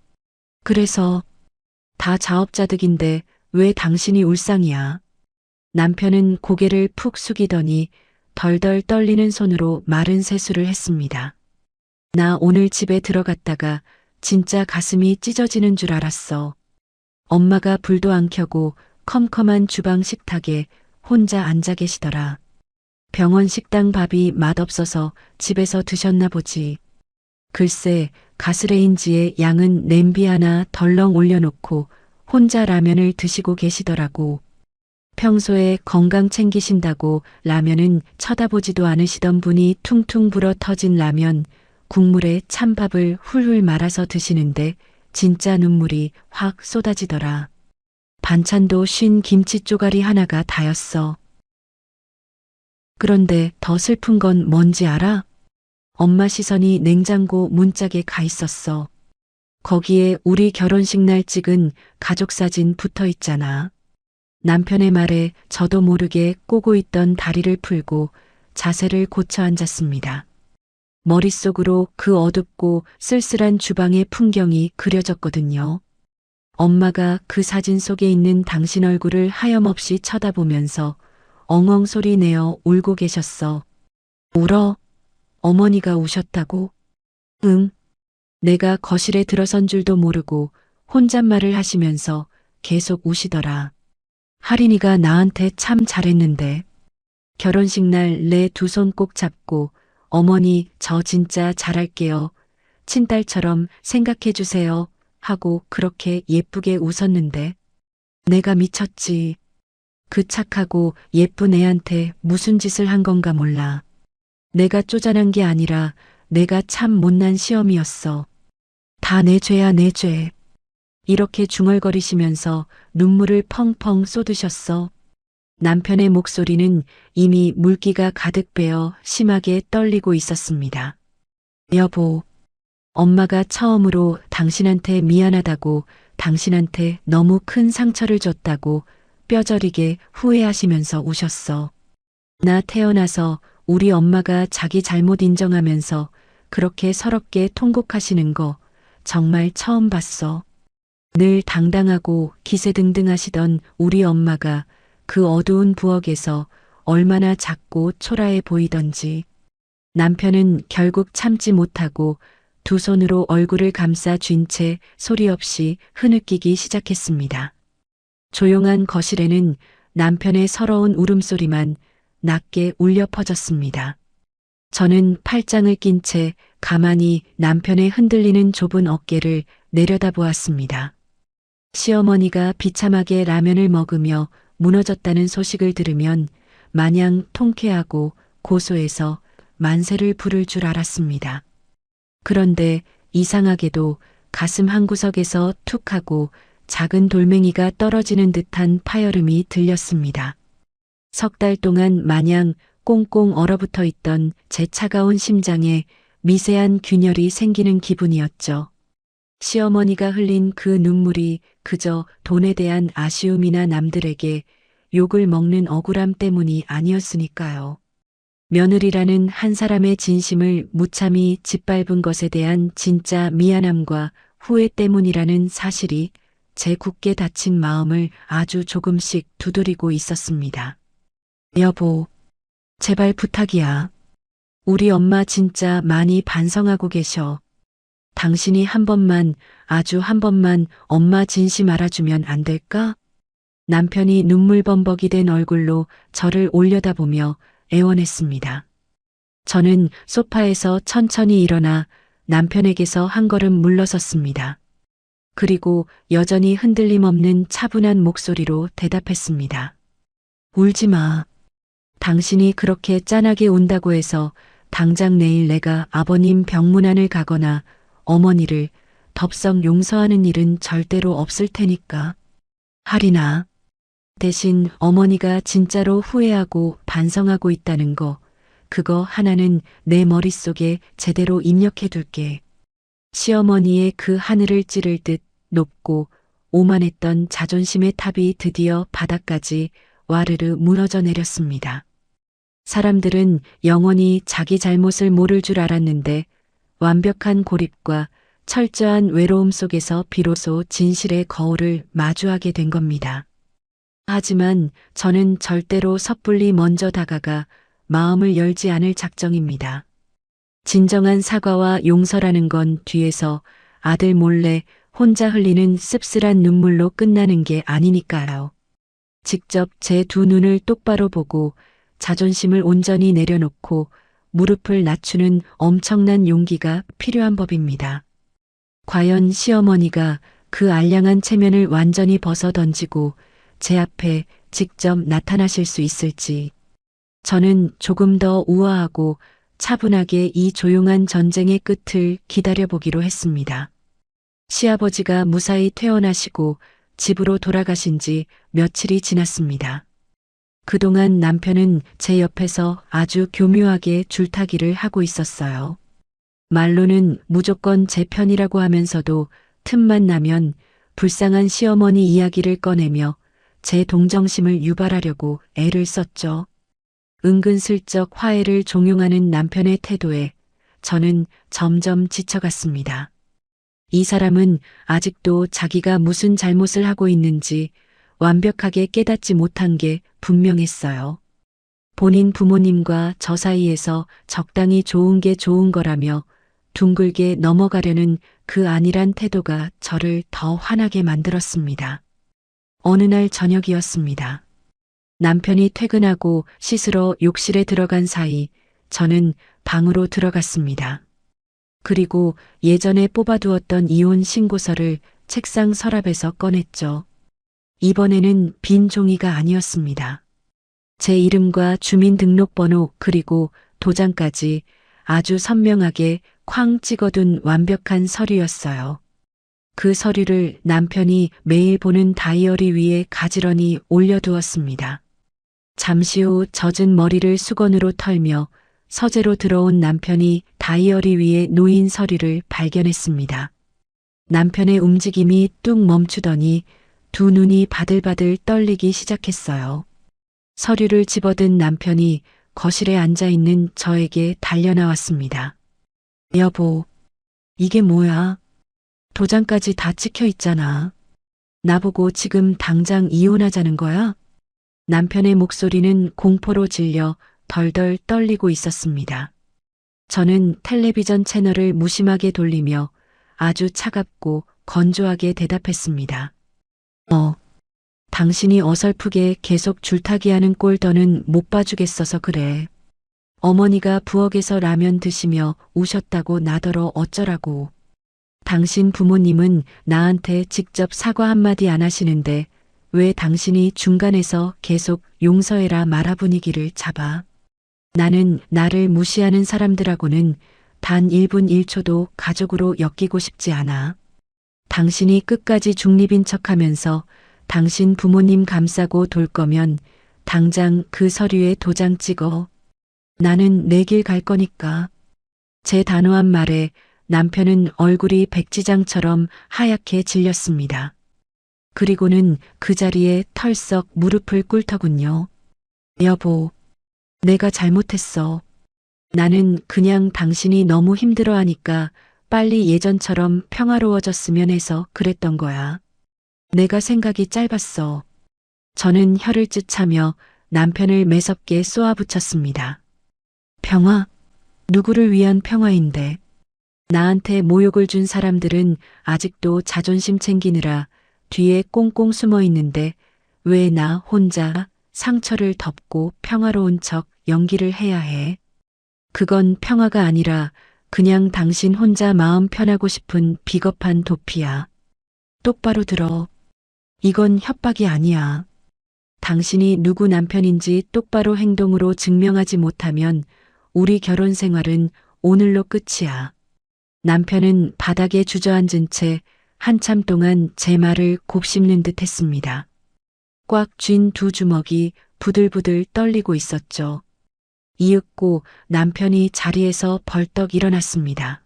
그래서 다 자업자득인데 왜 당신이 울상이야? 남편은 고개를 푹 숙이더니 덜덜 떨리는 손으로 마른 세수를 했습니다. 나 오늘 집에 들어갔다가 진짜 가슴이 찢어지는 줄 알았어. 엄마가 불도 안 켜고 컴컴한 주방 식탁에 혼자 앉아 계시더라. 병원 식당 밥이 맛없어서 집에서 드셨나 보지. 글쎄, 가스레인지에 양은 냄비 하나 덜렁 올려놓고 혼자 라면을 드시고 계시더라고. 평소에 건강 챙기신다고 라면은 쳐다보지도 않으시던 분이 퉁퉁 불어 터진 라면, 국물에 찬밥을 훌훌 말아서 드시는데 진짜 눈물이 확 쏟아지더라. 반찬도 쉰 김치 쪼가리 하나가 다였어. 그런데 더 슬픈 건 뭔지 알아? 엄마 시선이 냉장고 문짝에 가 있었어. 거기에 우리 결혼식 날 찍은 가족 사진 붙어 있잖아. 남편의 말에 저도 모르게 꼬고 있던 다리를 풀고 자세를 고쳐 앉았습니다. 머릿속으로 그 어둡고 쓸쓸한 주방의 풍경이 그려졌거든요. 엄마가 그 사진 속에 있는 당신 얼굴을 하염없이 쳐다보면서 엉엉 소리 내어 울고 계셨어. 울어? 어머니가 우셨다고? 응. 내가 거실에 들어선 줄도 모르고 혼잣말을 하시면서 계속 우시더라. 할인이가 나한테 참 잘했는데. 결혼식 날 내 두 손 꼭 잡고 어머니 저 진짜 잘할게요. 친딸처럼 생각해 주세요. 하고 그렇게 예쁘게 웃었는데. 내가 미쳤지. 그 착하고 예쁜 애한테 무슨 짓을 한 건가 몰라. 내가 쪼잔한 게 아니라 내가 참 못난 시어미였어. 다 내 죄야 내 죄. 이렇게 중얼거리시면서 눈물을 펑펑 쏟으셨어. 남편의 목소리는 이미 물기가 가득 배어 심하게 떨리고 있었습니다. 여보, 엄마가 처음으로 당신한테 미안하다고, 당신한테 너무 큰 상처를 줬다고 뼈저리게 후회하시면서 우셨어. 나 태어나서 우리 엄마가 자기 잘못 인정하면서 그렇게 서럽게 통곡하시는 거 정말 처음 봤어. 늘 당당하고 기세등등하시던 우리 엄마가 그 어두운 부엌에서 얼마나 작고 초라해 보이던지. 남편은 결국 참지 못하고 두 손으로 얼굴을 감싸 쥔 채 소리 없이 흐느끼기 시작했습니다. 조용한 거실에는 남편의 서러운 울음소리만 낮게 울려 퍼졌습니다. 저는 팔짱을 낀 채 가만히 남편의 흔들리는 좁은 어깨를 내려다보았습니다. 시어머니가 비참하게 라면을 먹으며 무너졌다는 소식을 들으면 마냥 통쾌하고 고소해서 만세를 부를 줄 알았습니다. 그런데 이상하게도 가슴 한구석에서 툭 하고 작은 돌멩이가 떨어지는 듯한 파열음이 들렸습니다. 석 달 동안 마냥 꽁꽁 얼어붙어 있던 제 차가운 심장에 미세한 균열이 생기는 기분이었죠. 시어머니가 흘린 그 눈물이 그저 돈에 대한 아쉬움이나 남들에게 욕을 먹는 억울함 때문이 아니었으니까요. 며느리라는 한 사람의 진심을 무참히 짓밟은 것에 대한 진짜 미안함과 후회 때문이라는 사실이 제 굳게 닫힌 마음을 아주 조금씩 두드리고 있었습니다. 여보, 제발 부탁이야. 우리 엄마 진짜 많이 반성하고 계셔. 당신이 한 번만, 아주 한 번만 엄마 진심 알아주면 안 될까? 남편이 눈물범벅이 된 얼굴로 저를 올려다보며 애원했습니다. 저는 소파에서 천천히 일어나 남편에게서 한 걸음 물러섰습니다. 그리고 여전히 흔들림 없는 차분한 목소리로 대답했습니다. 울지 마. 당신이 그렇게 짠하게 운다고 해서 당장 내일 내가 아버님 병문안을 가거나 어머니를 덥석 용서하는 일은 절대로 없을 테니까. 할인아, 대신 어머니가 진짜로 후회하고 반성하고 있다는 거, 그거 하나는 내 머릿속에 제대로 입력해 둘게. 시어머니의 그 하늘을 찌를 듯 높고 오만했던 자존심의 탑이 드디어 바닥까지 와르르 무너져 내렸습니다. 사람들은 영원히 자기 잘못을 모를 줄 알았는데 완벽한 고립과 철저한 외로움 속에서 비로소 진실의 거울을 마주하게 된 겁니다. 하지만 저는 절대로 섣불리 먼저 다가가 마음을 열지 않을 작정입니다. 진정한 사과와 용서라는 건 뒤에서 아들 몰래 혼자 흘리는 씁쓸한 눈물로 끝나는 게 아니니까요. 직접 제 두 눈을 똑바로 보고 자존심을 온전히 내려놓고 무릎을 낮추는 엄청난 용기가 필요한 법입니다. 과연 시어머니가 그 알량한 체면을 완전히 벗어 던지고 제 앞에 직접 나타나실 수 있을지. 저는 조금 더 우아하고 차분하게 이 조용한 전쟁의 끝을 기다려보기로 했습니다. 시아버지가 무사히 퇴원하시고 집으로 돌아가신 지 며칠이 지났습니다. 그동안 남편은 제 옆에서 아주 교묘하게 줄타기를 하고 있었어요. 말로는 무조건 제 편이라고 하면서도 틈만 나면 불쌍한 시어머니 이야기를 꺼내며 제 동정심을 유발하려고 애를 썼죠. 은근슬쩍 화해를 종용하는 남편의 태도에 저는 점점 지쳐갔습니다. 이 사람은 아직도 자기가 무슨 잘못을 하고 있는지 완벽하게 깨닫지 못한 게 분명했어요. 본인 부모님과 저 사이에서 적당히 좋은 게 좋은 거라며 둥글게 넘어가려는 그 안일한 태도가 저를 더 화나게 만들었습니다. 어느 날 저녁이었습니다. 남편이 퇴근하고 씻으러 욕실에 들어간 사이 저는 방으로 들어갔습니다. 그리고 예전에 뽑아두었던 이혼 신고서를 책상 서랍에서 꺼냈죠. 이번에는 빈 종이가 아니었습니다. 제 이름과 주민등록번호 그리고 도장까지 아주 선명하게 쾅 찍어둔 완벽한 서류였어요. 그 서류를 남편이 매일 보는 다이어리 위에 가지런히 올려두었습니다. 잠시 후 젖은 머리를 수건으로 털며 서재로 들어온 남편이 다이어리 위에 놓인 서류를 발견했습니다. 남편의 움직임이 뚝 멈추더니 두 눈이 바들바들 떨리기 시작했어요. 서류를 집어든 남편이 거실에 앉아 있는 저에게 달려나왔습니다. 여보, 이게 뭐야? 도장까지 다 찍혀 있잖아. 나보고 지금 당장 이혼하자는 거야? 남편의 목소리는 공포로 질려 덜덜 떨리고 있었습니다. 저는 텔레비전 채널을 무심하게 돌리며 아주 차갑고 건조하게 대답했습니다. 당신이 어설프게 계속 줄타기하는 꼴 더는 못 봐주겠어서 그래. 어머니가 부엌에서 라면 드시며 우셨다고 나더러 어쩌라고. 당신 부모님은 나한테 직접 사과 한마디 안 하시는데 왜 당신이 중간에서 계속 용서해라 말아 분위기를 잡아. 나는 나를 무시하는 사람들하고는 단 1분 1초도 가족으로 엮이고 싶지 않아. 당신이 끝까지 중립인 척하면서 당신 부모님 감싸고 돌 거면 당장 그 서류에 도장 찍어. 나는 내 길 갈 거니까. 제 단호한 말에 남편은 얼굴이 백지장처럼 하얗게 질렸습니다. 그리고는 그 자리에 털썩 무릎을 꿇더군요. 여보, 내가 잘못했어. 나는 그냥 당신이 너무 힘들어하니까 빨리 예전처럼 평화로워졌으면 해서 그랬던 거야. 내가 생각이 짧았어. 저는 혀를 찢차며 남편을 매섭게 쏘아붙였습니다. 평화? 누구를 위한 평화인데? 나한테 모욕을 준 사람들은 아직도 자존심 챙기느라 뒤에 꽁꽁 숨어 있는데 왜 나 혼자 상처를 덮고 평화로운 척 연기를 해야 해? 그건 평화가 아니라 그냥 당신 혼자 마음 편하고 싶은 비겁한 도피야. 똑바로 들어. 이건 협박이 아니야. 당신이 누구 남편인지 똑바로 행동으로 증명하지 못하면 우리 결혼 생활은 오늘로 끝이야. 남편은 바닥에 주저앉은 채 한참 동안 제 말을 곱씹는 듯 했습니다. 꽉 쥔 두 주먹이 부들부들 떨리고 있었죠. 이윽고 남편이 자리에서 벌떡 일어났습니다.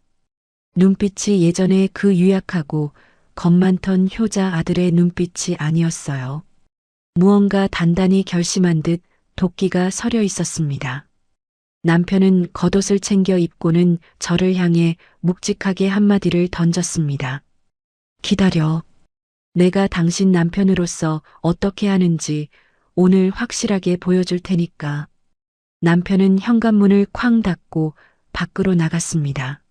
눈빛이 예전에 그 유약하고 겁많던 효자 아들의 눈빛이 아니었어요. 무언가 단단히 결심한 듯 도끼가 서려 있었습니다. 남편은 겉옷을 챙겨 입고는 저를 향해 묵직하게 한마디를 던졌습니다. 기다려. 내가 당신 남편으로서 어떻게 하는지 오늘 확실하게 보여줄 테니까. 남편은 현관문을 쾅 닫고 밖으로 나갔습니다.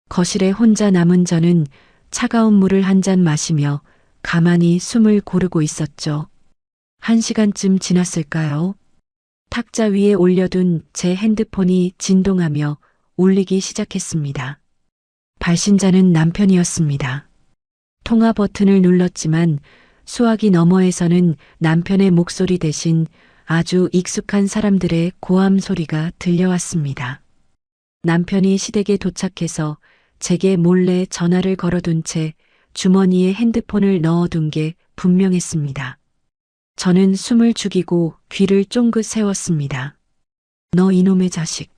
거실에 혼자 남은 저는 차가운 물을 한 잔 마시며 가만히 숨을 고르고 있었죠. 1시간쯤 지났을까요? 탁자 위에 올려둔 제 핸드폰이 진동하며 울리기 시작했습니다. 발신자는 남편이었습니다. 통화 버튼을 눌렀지만 수화기 너머에서는 남편의 목소리 대신 아주 익숙한 사람들의 고함 소리가 들려왔습니다. 남편이 시댁에 도착해서 제게 몰래 전화를 걸어둔 채 주머니에 핸드폰을 넣어둔 게 분명했습니다. 저는 숨을 죽이고 귀를 쫑긋 세웠습니다. 너 이놈의 자식.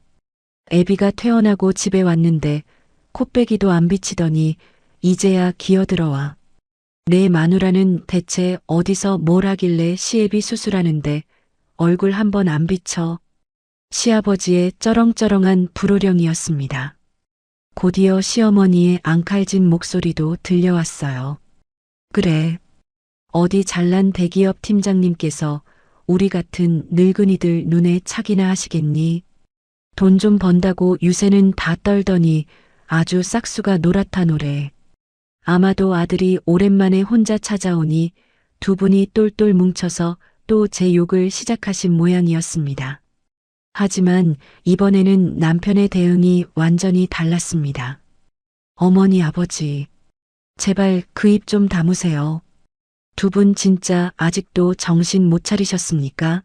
애비가 퇴원하고 집에 왔는데 콧배기도 안 비치더니 이제야 기어들어와. 내 마누라는 대체 어디서 뭘 하길래 시애비 수술하는데 얼굴 한번 안 비쳐. 시아버지의 쩌렁쩌렁한 불호령이었습니다. 곧이어 시어머니의 앙칼진 목소리도 들려왔어요. 그래. 어디 잘난 대기업 팀장님께서 우리 같은 늙은이들 눈에 착이나 하시겠니? 돈 좀 번다고 유세는 다 떨더니 아주 싹수가 노랗다 노래. 아마도 아들이 오랜만에 혼자 찾아오니 두 분이 똘똘 뭉쳐서 또 제 욕을 시작하신 모양이었습니다. 하지만 이번에는 남편의 대응이 완전히 달랐습니다. 어머니 아버지, 제발 그 입 좀 다무세요. 두 분 진짜 아직도 정신 못 차리셨습니까?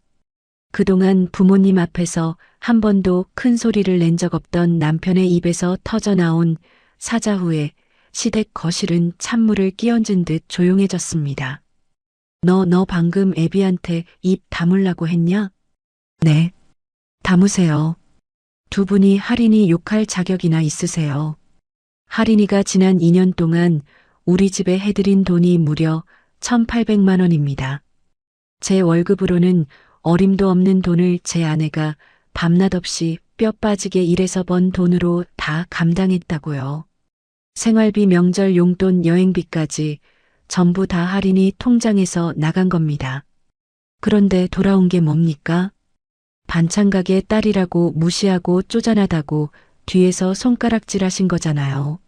그동안 부모님 앞에서 한 번도 큰 소리를 낸 적 없던 남편의 입에서 터져나온 사자 후에 시댁 거실은 찬물을 끼얹은 듯 조용해졌습니다. 너 방금 애비한테 입 다물라고 했냐? 네. 다무세요. 두 분이 할인이 욕할 자격이나 있으세요. 할인이가 지난 2년 동안 우리 집에 해드린 돈이 무려 1,800만 원입니다. 제 월급으로는 어림도 없는 돈을 제 아내가 밤낮 없이 뼈 빠지게 일해서 번 돈으로 다 감당했다고요. 생활비, 명절 용돈, 여행비까지 전부 다 할인이 통장에서 나간 겁니다. 그런데 돌아온 게 뭡니까? 반찬 가게 딸이라고 무시하고 쪼잔하다고 뒤에서 손가락질 하신 거잖아요.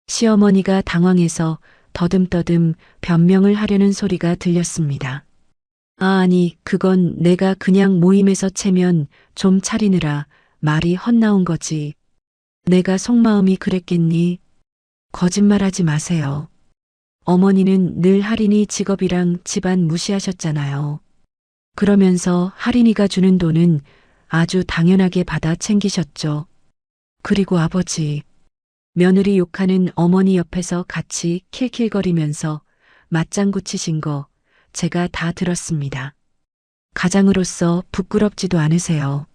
시어머니가 당황해서 더듬더듬 변명을 하려는 소리가 들렸습니다. 아니, 그건 내가 그냥 모임에서 체면 좀 차리느라 말이 헛나온 거지. 내가 속마음이 그랬겠니? 거짓말하지 마세요. 어머니는 늘 할인이 직업이랑 집안 무시하셨잖아요. 그러면서 할인이가 주는 돈은 아주 당연하게 받아 챙기셨죠. 그리고 아버지, 며느리 욕하는 어머니 옆에서 같이 킬킬거리면서 맞장구 치신 거 제가 다 들었습니다. 가장으로서 부끄럽지도 않으세요.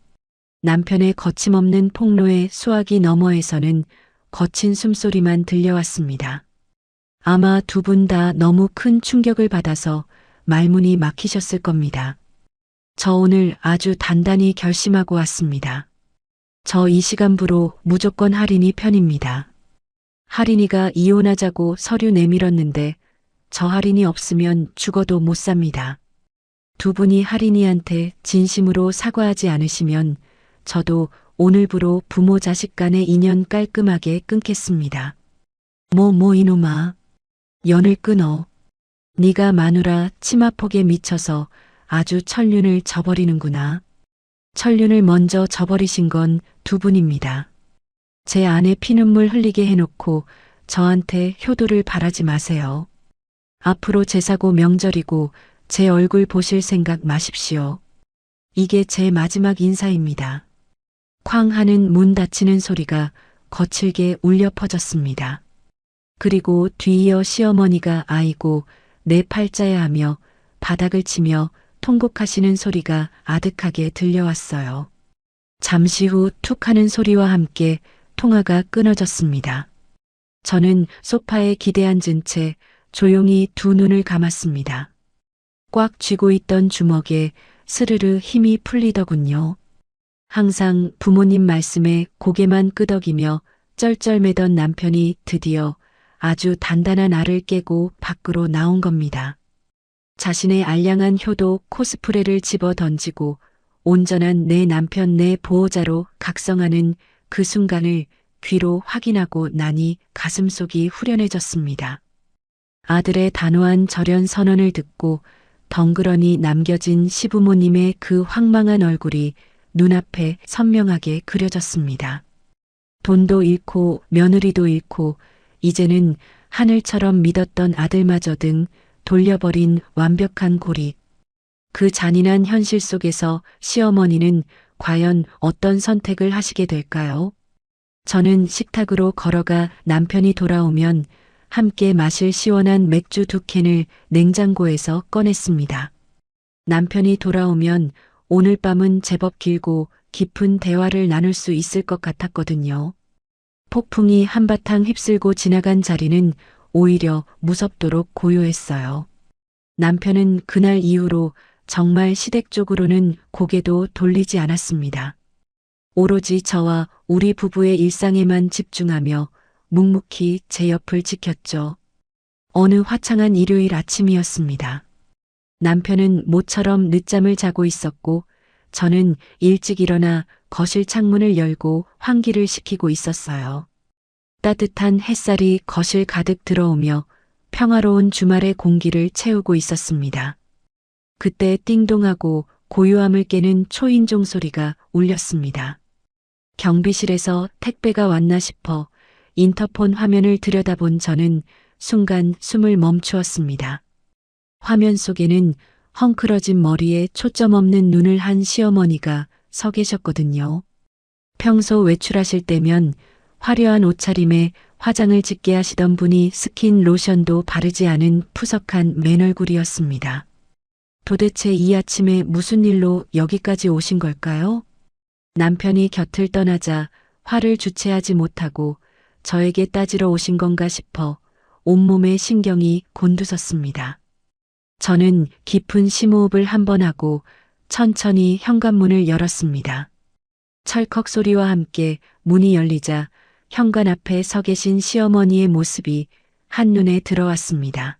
남편의 거침없는 폭로의 수화기 너머에서는 거친 숨소리만 들려왔습니다. 아마 두 분 다 너무 큰 충격을 받아서 말문이 막히셨을 겁니다. 저 오늘 아주 단단히 결심하고 왔습니다. 저 이 시간부로 무조건 할인이 편입니다. 할인이가 이혼하자고 서류 내밀었는데 저 할인이 없으면 죽어도 못 삽니다. 두 분이 할인이한테 진심으로 사과하지 않으시면 저도 오늘부로 부모 자식 간의 인연 깔끔하게 끊겠습니다. 뭐 이놈아. 연을 끊어. 네가 마누라 치마폭에 미쳐서 아주 천륜을 저버리는구나. 천륜을 먼저 저버리신 건 두 분입니다. 제 아내 피눈물 흘리게 해놓고 저한테 효도를 바라지 마세요. 앞으로 제사고 명절이고 제 얼굴 보실 생각 마십시오. 이게 제 마지막 인사입니다. 쾅 하는 문 닫히는 소리가 거칠게 울려 퍼졌습니다. 그리고 뒤이어 시어머니가 아이고 내 팔자야 하며 바닥을 치며 통곡하시는 소리가 아득하게 들려왔어요. 잠시 후 툭 하는 소리와 함께 통화가 끊어졌습니다. 저는 소파에 기대 앉은 채 조용히 두 눈을 감았습니다. 꽉 쥐고 있던 주먹에 스르르 힘이 풀리더군요. 항상 부모님 말씀에 고개만 끄덕이며 쩔쩔매던 남편이 드디어 아주 단단한 알을 깨고 밖으로 나온 겁니다. 자신의 알량한 효도 코스프레를 집어 던지고 온전한 내 남편 내 보호자로 각성하는 그 순간을 귀로 확인하고 나니 가슴속이 후련해졌습니다. 아들의 단호한 절연 선언을 듣고 덩그러니 남겨진 시부모님의 그 황망한 얼굴이 눈앞에 선명하게 그려졌습니다. 돈도 잃고 며느리도 잃고 이제는 하늘처럼 믿었던 아들마저 등 돌려버린 완벽한 고립. 그 잔인한 현실 속에서 시어머니는 과연 어떤 선택을 하시게 될까요? 저는 식탁으로 걸어가 남편이 돌아오면 함께 마실 시원한 맥주 2캔을 냉장고에서 꺼냈습니다. 남편이 돌아오면 오늘 밤은 제법 길고 깊은 대화를 나눌 수 있을 것 같았거든요. 폭풍이 한바탕 휩쓸고 지나간 자리는 오히려 무섭도록 고요했어요. 남편은 그날 이후로 정말 시댁 쪽으로는 고개도 돌리지 않았습니다. 오로지 저와 우리 부부의 일상에만 집중하며 묵묵히 제 옆을 지켰죠. 어느 화창한 일요일 아침이었습니다. 남편은 모처럼 늦잠을 자고 있었고 저는 일찍 일어나 거실 창문을 열고 환기를 시키고 있었어요. 따뜻한 햇살이 거실 가득 들어오며 평화로운 주말의 공기를 채우고 있었습니다. 그때 띵동하고 고요함을 깨는 초인종 소리가 울렸습니다. 경비실에서 택배가 왔나 싶어 인터폰 화면을 들여다본 저는 순간 숨을 멈추었습니다. 화면 속에는 헝클어진 머리에 초점 없는 눈을 한 시어머니가 서 계셨거든요. 평소 외출하실 때면 화려한 옷차림에 화장을 짙게 하시던 분이 스킨 로션도 바르지 않은 푸석한 맨얼굴이었습니다. 도대체 이 아침에 무슨 일로 여기까지 오신 걸까요? 남편이 곁을 떠나자 화를 주체하지 못하고 저에게 따지러 오신 건가 싶어 온몸에 신경이 곤두섰습니다. 저는 깊은 심호흡을 한 번 하고 천천히 현관문을 열었습니다. 철컥 소리와 함께 문이 열리자 현관 앞에 서 계신 시어머니의 모습이 한눈에 들어왔습니다.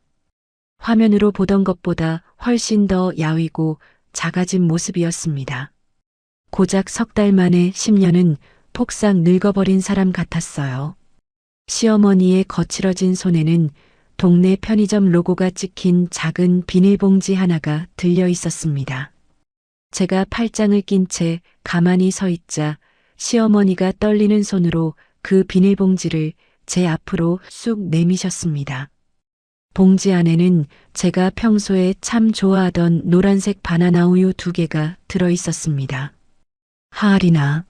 화면으로 보던 것보다 훨씬 더 야위고 작아진 모습이었습니다. 고작 3달 만에 10년은 폭삭 늙어버린 사람 같았어요. 시어머니의 거칠어진 손에는 동네 편의점 로고가 찍힌 작은 비닐봉지 하나가 들려 있었습니다. 제가 팔짱을 낀 채 가만히 서 있자 시어머니가 떨리는 손으로 그 비닐봉지를 제 앞으로 쑥 내미셨습니다. 봉지 안에는 제가 평소에 참 좋아하던 노란색 바나나 우유 2개가 들어 있었습니다. 하알이나.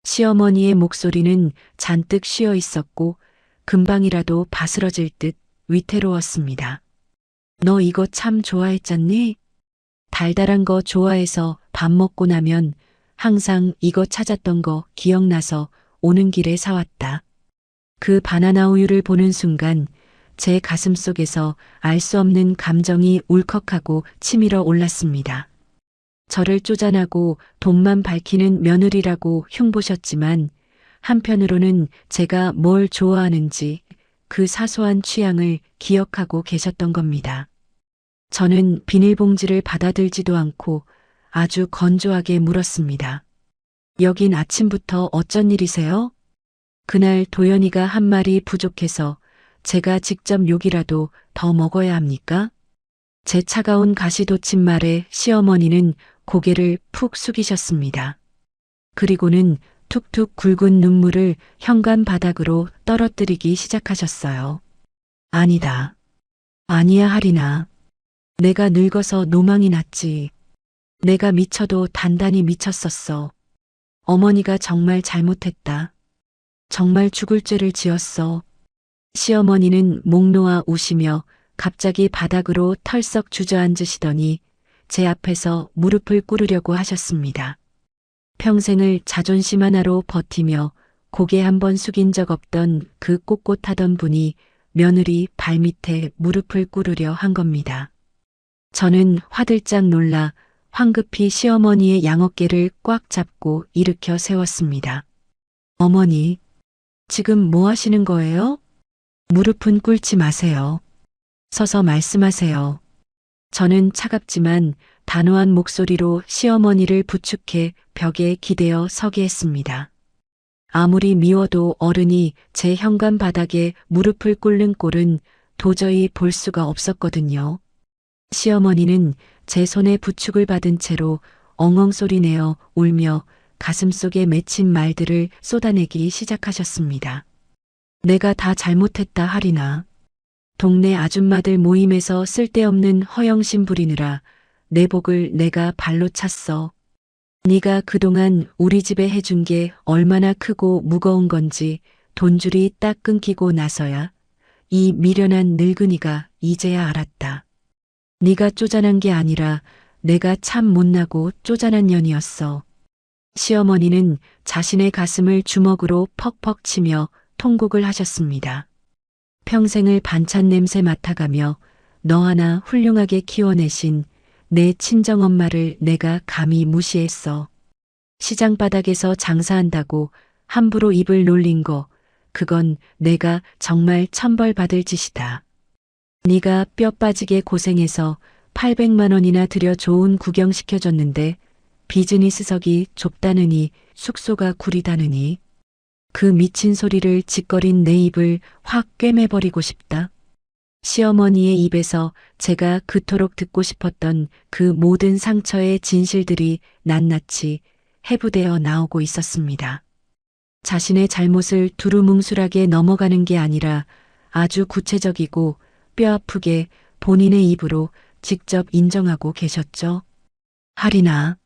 시어머니의 목소리는 잔뜩 쉬어 있었고 금방이라도 바스러질 듯 위태로웠습니다. 너 이거 참 좋아했잖니? 달달한 거 좋아해서 밥 먹고 나면 항상 이거 찾았던 거 기억나서 오는 길에 사왔다. 그 바나나 우유를 보는 순간 제 가슴 속에서 알 수 없는 감정이 울컥하고 치밀어 올랐습니다. 저를 쪼잔하고 돈만 밝히는 며느리라고 흉보셨지만 한편으로는 제가 뭘 좋아하는지 그 사소한 취향을 기억하고 계셨던 겁니다. 저는 비닐봉지를 받아들지도 않고 아주 건조하게 물었습니다. 여긴 아침부터 어쩐 일이세요? 그날 도연이가 한 말이 부족해서 제가 직접 욕이라도 더 먹어야 합니까? 제 차가운 가시돋친 말에 시어머니는 고개를 푹 숙이셨습니다. 그리고는 툭툭 굵은 눈물을 현관 바닥으로 떨어뜨리기 시작하셨어요. 아니다. 아니야 하리나. 내가 늙어서 노망이 났지. 내가 미쳐도 단단히 미쳤었어. 어머니가 정말 잘못했다. 정말 죽을 죄를 지었어. 시어머니는 목 놓아 우시며 갑자기 바닥으로 털썩 주저앉으시더니 제 앞에서 무릎을 꿇으려고 하셨습니다. 평생을 자존심 하나로 버티며 고개 한번 숙인 적 없던 그 꼿꼿하던 분이 며느리 발밑에 무릎을 꿇으려 한 겁니다. 저는 화들짝 놀라 황급히 시어머니의 양어깨를 꽉 잡고 일으켜 세웠습니다. 어머니, 지금 뭐 하시는 거예요? 무릎은 꿇지 마세요. 서서 말씀하세요. 저는 차갑지만 단호한 목소리로 시어머니를 부축해 벽에 기대어 서게 했습니다. 아무리 미워도 어른이 제 현관 바닥에 무릎을 꿇는 꼴은 도저히 볼 수가 없었거든요. 시어머니는 제 손에 부축을 받은 채로 엉엉 소리내어 울며 가슴속에 맺힌 말들을 쏟아내기 시작하셨습니다. 내가 다 잘못했다 하리나. 동네 아줌마들 모임에서 쓸데없는 허영심 부리느라 내 복을 내가 발로 찼어. 네가 그동안 우리 집에 해준 게 얼마나 크고 무거운 건지 돈줄이 딱 끊기고 나서야 이 미련한 늙은이가 이제야 알았다. 네가 쪼잔한 게 아니라 내가 참 못나고 쪼잔한 년이었어. 시어머니는 자신의 가슴을 주먹으로 퍽퍽 치며 통곡을 하셨습니다. 평생을 반찬 냄새 맡아가며 너 하나 훌륭하게 키워내신 내 친정엄마를 내가 감히 무시했어. 시장 바닥에서 장사한다고 함부로 입을 놀린 거, 그건 내가 정말 천벌받을 짓이다. 네가 뼈 빠지게 고생해서 800만 원이나 들여 좋은 구경시켜줬는데 비즈니스석이 좁다느니 숙소가 구리다느니 그 미친 소리를 짓거린 내 입을 확 꿰매버리고 싶다. 시어머니의 입에서 제가 그토록 듣고 싶었던 그 모든 상처의 진실들이 낱낱이 해부되어 나오고 있었습니다. 자신의 잘못을 두루뭉술하게 넘어가는 게 아니라 아주 구체적이고 뼈아프게 본인의 입으로 직접 인정하고 계셨죠. 하리나,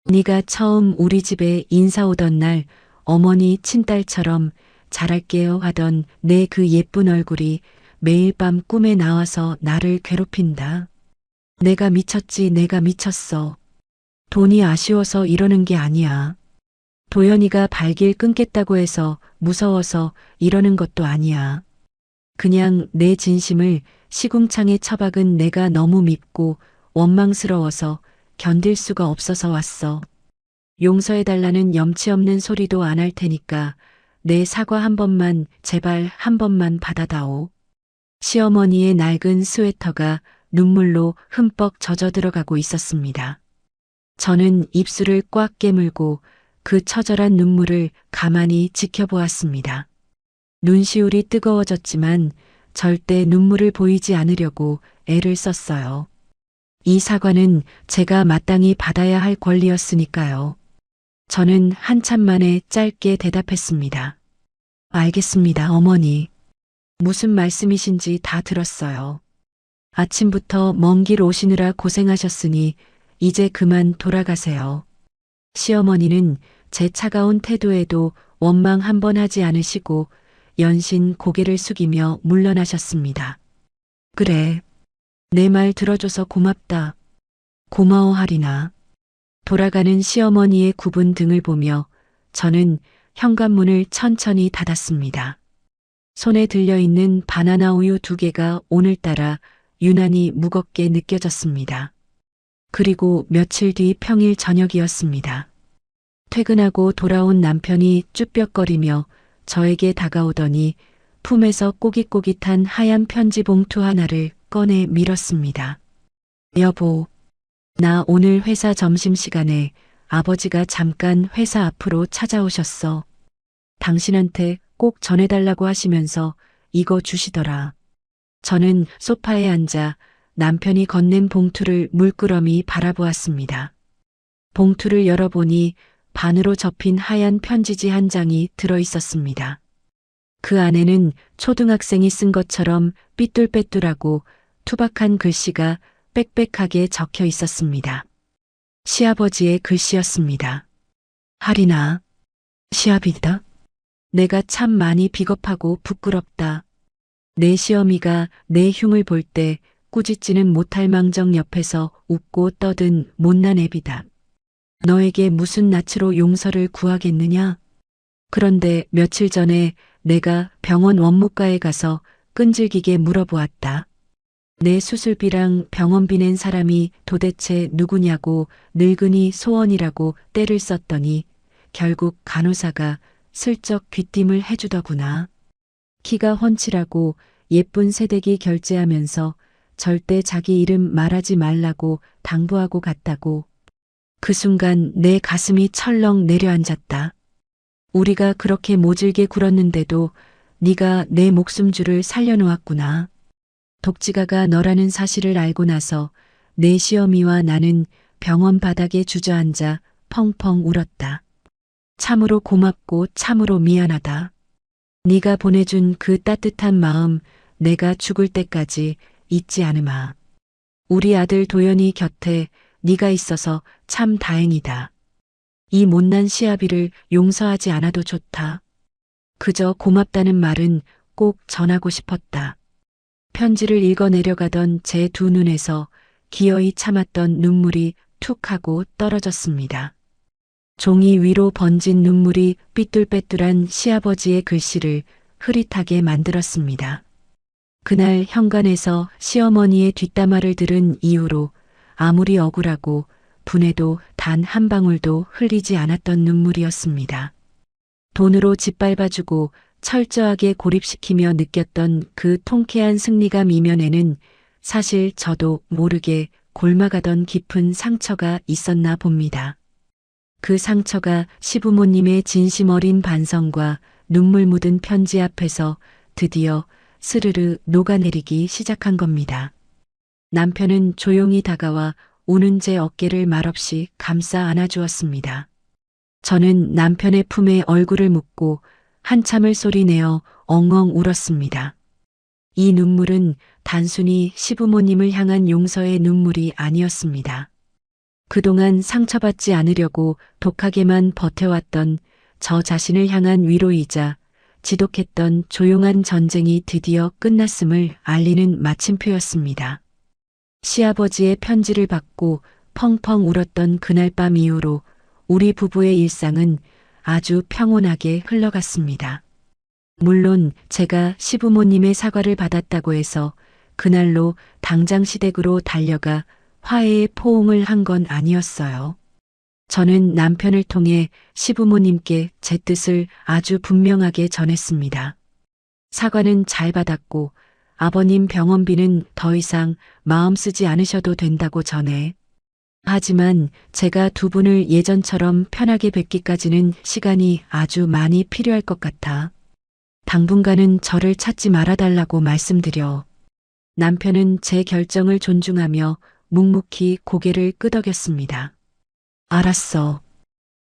네가 처음 우리 집에 인사 오던 날 어머니 친딸처럼 잘할게요 하던 내 그 예쁜 얼굴이 매일 밤 꿈에 나와서 나를 괴롭힌다. 내가 미쳤지, 내가 미쳤어. 돈이 아쉬워서 이러는 게 아니야. 도연이가 발길 끊겠다고 해서 무서워서 이러는 것도 아니야. 그냥 내 진심을 시궁창에 처박은 내가 너무 밉고 원망스러워서 견딜 수가 없어서 왔어. 용서해달라는 염치 없는 소리도 안 할 테니까 내 사과 한 번만, 제발 한 번만 받아다오. 시어머니의 낡은 스웨터가 눈물로 흠뻑 젖어 들어가고 있었습니다. 저는 입술을 꽉 깨물고 그 처절한 눈물을 가만히 지켜보았습니다. 눈시울이 뜨거워졌지만 절대 눈물을 보이지 않으려고 애를 썼어요. 이 사과는 제가 마땅히 받아야 할 권리였으니까요. 저는 한참 만에 짧게 대답했습니다. 알겠습니다, 어머니. 무슨 말씀이신지 다 들었어요. 아침부터 먼 길 오시느라 고생하셨으니 이제 그만 돌아가세요. 시어머니는 제 차가운 태도에도 원망 한 번 하지 않으시고 연신 고개를 숙이며 물러나셨습니다. 그래, 내 말 들어줘서 고맙다. 고마워 하리나. 돌아가는 시어머니의 굽은 등을 보며 저는 현관문을 천천히 닫았습니다. 손에 들려있는 바나나 우유 2개가 오늘따라 유난히 무겁게 느껴졌습니다. 그리고 며칠 뒤 평일 저녁이었습니다. 퇴근하고 돌아온 남편이 쭈뼛거리며 저에게 다가오더니 품에서 꼬깃꼬깃한 하얀 편지 봉투 하나를 꺼내 밀었습니다. 여보, 나 오늘 회사 점심시간에 아버지가 잠깐 회사 앞으로 찾아오셨어. 당신한테 꼭 전해달라고 하시면서 이거 주시더라. 저는 소파에 앉아 남편이 건넨 봉투를 물끄러미 바라보았습니다. 봉투를 열어보니 반으로 접힌 하얀 편지지 한 장이 들어있었습니다. 그 안에는 초등학생이 쓴 것처럼 삐뚤빼뚤하고 투박한 글씨가 빽빽하게 적혀 있었습니다. 시아버지의 글씨였습니다. 하리나, 시아비다. 내가 참 많이 비겁하고 부끄럽다. 내 시어미가 내 흉을 볼 때 꾸짖지는 못할 망정 옆에서 웃고 떠든 못난 애비다. 너에게 무슨 낯으로 용서를 구하겠느냐? 그런데 며칠 전에 내가 병원 원무과에 가서 끈질기게 물어보았다. 내 수술비랑 병원비 낸 사람이 도대체 누구냐고 늙은이 소원이라고 떼를 썼더니 결국 간호사가 슬쩍 귀띔을 해주더구나. 키가 훤칠하고 예쁜 새댁이 결제하면서 절대 자기 이름 말하지 말라고 당부하고 갔다고. 그 순간 내 가슴이 철렁 내려앉았다. 우리가 그렇게 모질게 굴었는데도 네가 내 목숨줄을 살려놓았구나. 독지가가 너라는 사실을 알고 나서 내 시어미와 나는 병원 바닥에 주저앉아 펑펑 울었다. 참으로 고맙고 참으로 미안하다. 네가 보내준 그 따뜻한 마음 내가 죽을 때까지 잊지 않으마. 우리 아들 도연이 곁에 네가 있어서 참 다행이다. 이 못난 시아비를 용서하지 않아도 좋다. 그저 고맙다는 말은 꼭 전하고 싶었다. 편지를 읽어 내려가던 제 두 눈에서 기어이 참았던 눈물이 툭 하고 떨어졌습니다. 종이 위로 번진 눈물이 삐뚤빼뚤한 시아버지의 글씨를 흐릿하게 만들었습니다. 그날 현관에서 시어머니의 뒷담화를 들은 이후로 아무리 억울하고 분해도 단 한 방울도 흘리지 않았던 눈물이었습니다. 돈으로 짓밟아주고 철저하게 고립시키며 느꼈던 그 통쾌한 승리감 이면에는 사실 저도 모르게 골마가던 깊은 상처가 있었나 봅니다. 그 상처가 시부모님의 진심 어린 반성과 눈물 묻은 편지 앞에서 드디어 스르르 녹아내리기 시작한 겁니다. 남편은 조용히 다가와 우는 제 어깨를 말없이 감싸 안아주었습니다. 저는 남편의 품에 얼굴을 묻고 한참을 소리내어 엉엉 울었습니다. 이 눈물은 단순히 시부모님을 향한 용서의 눈물이 아니었습니다. 그동안 상처받지 않으려고 독하게만 버텨왔던 저 자신을 향한 위로이자 지독했던 조용한 전쟁이 드디어 끝났음을 알리는 마침표였습니다. 시아버지의 편지를 받고 펑펑 울었던 그날 밤 이후로 우리 부부의 일상은 아주 평온하게 흘러갔습니다. 물론 제가 시부모님의 사과를 받았다고 해서 그날로 당장 시댁으로 달려가 화해의 포옹을 한 건 아니었어요. 저는 남편을 통해 시부모님께 제 뜻을 아주 분명하게 전했습니다. 사과는 잘 받았고 아버님 병원비는 더 이상 마음 쓰지 않으셔도 된다고 전해. 하지만 제가 두 분을 예전처럼 편하게 뵙기까지는 시간이 아주 많이 필요할 것 같아. 당분간은 저를 찾지 말아달라고 말씀드려. 남편은 제 결정을 존중하며 묵묵히 고개를 끄덕였습니다. 알았어.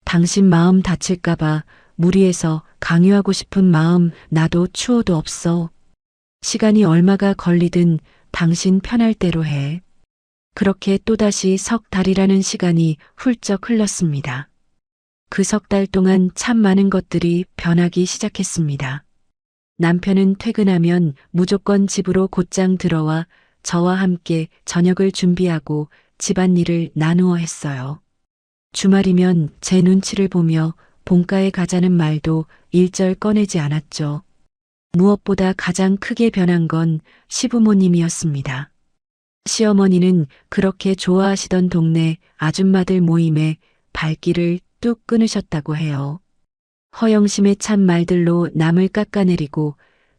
당신 마음 다칠까봐 무리해서 강요하고 싶은 마음 나도 추호도 없어. 시간이 얼마가 걸리든 당신 편할 대로 해. 그렇게 또다시 석 달이라는 시간이 훌쩍 흘렀습니다. 그 석 달 동안 참 많은 것들이 변하기 시작했습니다. 남편은 퇴근하면 무조건 집으로 곧장 들어와 저와 함께 저녁을 준비하고 집안일을 나누어 했어요. 주말이면 제 눈치를 보며 본가에 가자는 말도 일절 꺼내지 않았죠. 무엇보다 가장 크게 변한 건 시부모님이었습니다. 시어머니는 그렇게 좋아하시던 동네 아줌마들 모임에 발길을 뚝 끊으셨다고 해요. 허영심에 찬 말들로 남을 깎아내리고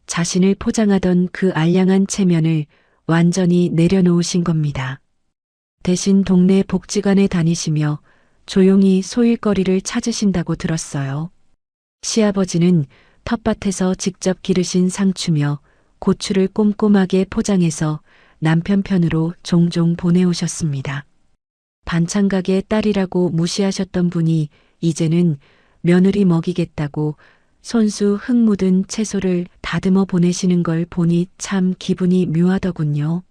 자신을 포장하던 그 알량한 체면을 완전히 내려놓으신 겁니다. 대신 동네 복지관에 다니시며 조용히 소일거리를 찾으신다고 들었어요. 시아버지는 텃밭에서 직접 기르신 상추며 고추를 꼼꼼하게 포장해서 남편 편으로 종종 보내오셨습니다. 반찬가게 딸이라고 무시하셨던 분이 이제는 며느리 먹이겠다고 손수 흙 묻은 채소를 다듬어 보내시는 걸 보니 참 기분이 묘하더군요.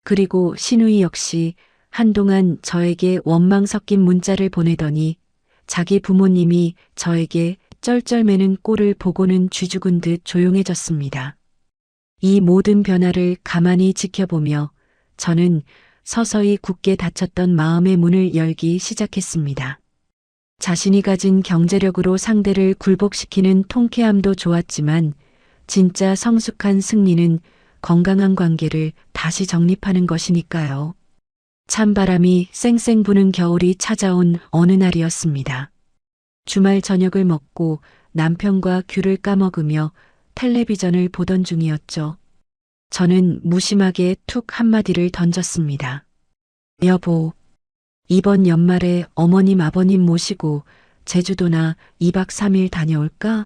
그리고 시누이 역시 한동안 저에게 원망 섞인 문자를 보내더니 자기 부모님이 저에게 쩔쩔매는 꼴을 보고는 쥐죽은 듯 조용해졌습니다. 이 모든 변화를 가만히 지켜보며 저는 서서히 굳게 닫혔던 마음의 문을 열기 시작했습니다. 자신이 가진 경제력으로 상대를 굴복시키는 통쾌함도 좋았지만 진짜 성숙한 승리는 건강한 관계를 다시 정립하는 것이니까요. 찬바람이 쌩쌩 부는 겨울이 찾아온 어느 날이었습니다. 주말 저녁을 먹고 남편과 귤을 까먹으며 텔레비전을 보던 중이었죠. 저는 무심하게 툭 한마디를 던졌습니다. 여보, 이번 연말에 어머님 아버님 모시고 제주도나 2박 3일 다녀올까?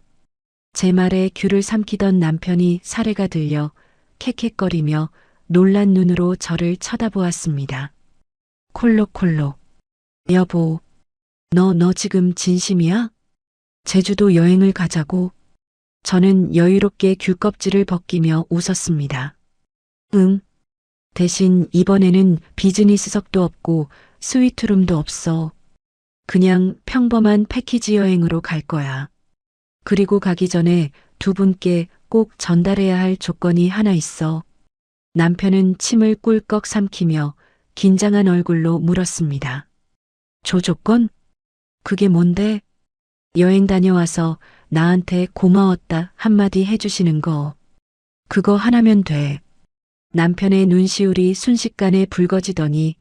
제 말에 귤을 삼키던 남편이 사례가 들려 캑캑거리며 놀란 눈으로 저를 쳐다보았습니다. 콜록콜록. 여보, 너 지금 진심이야? 제주도 여행을 가자고? 저는 여유롭게 귤껍질을 벗기며 웃었습니다. 응. 대신 이번에는 비즈니스석도 없고 스위트룸도 없어. 그냥 평범한 패키지 여행으로 갈 거야. 그리고 가기 전에 두 분께 꼭 전달해야 할 조건이 하나 있어. 남편은 침을 꿀꺽 삼키며 긴장한 얼굴로 물었습니다. 조건? 그게 뭔데? 여행 다녀와서 나한테 고마웠다 한마디 해주시는 거. 그거 하나면 돼. 남편의 눈시울이 순식간에 붉어지더니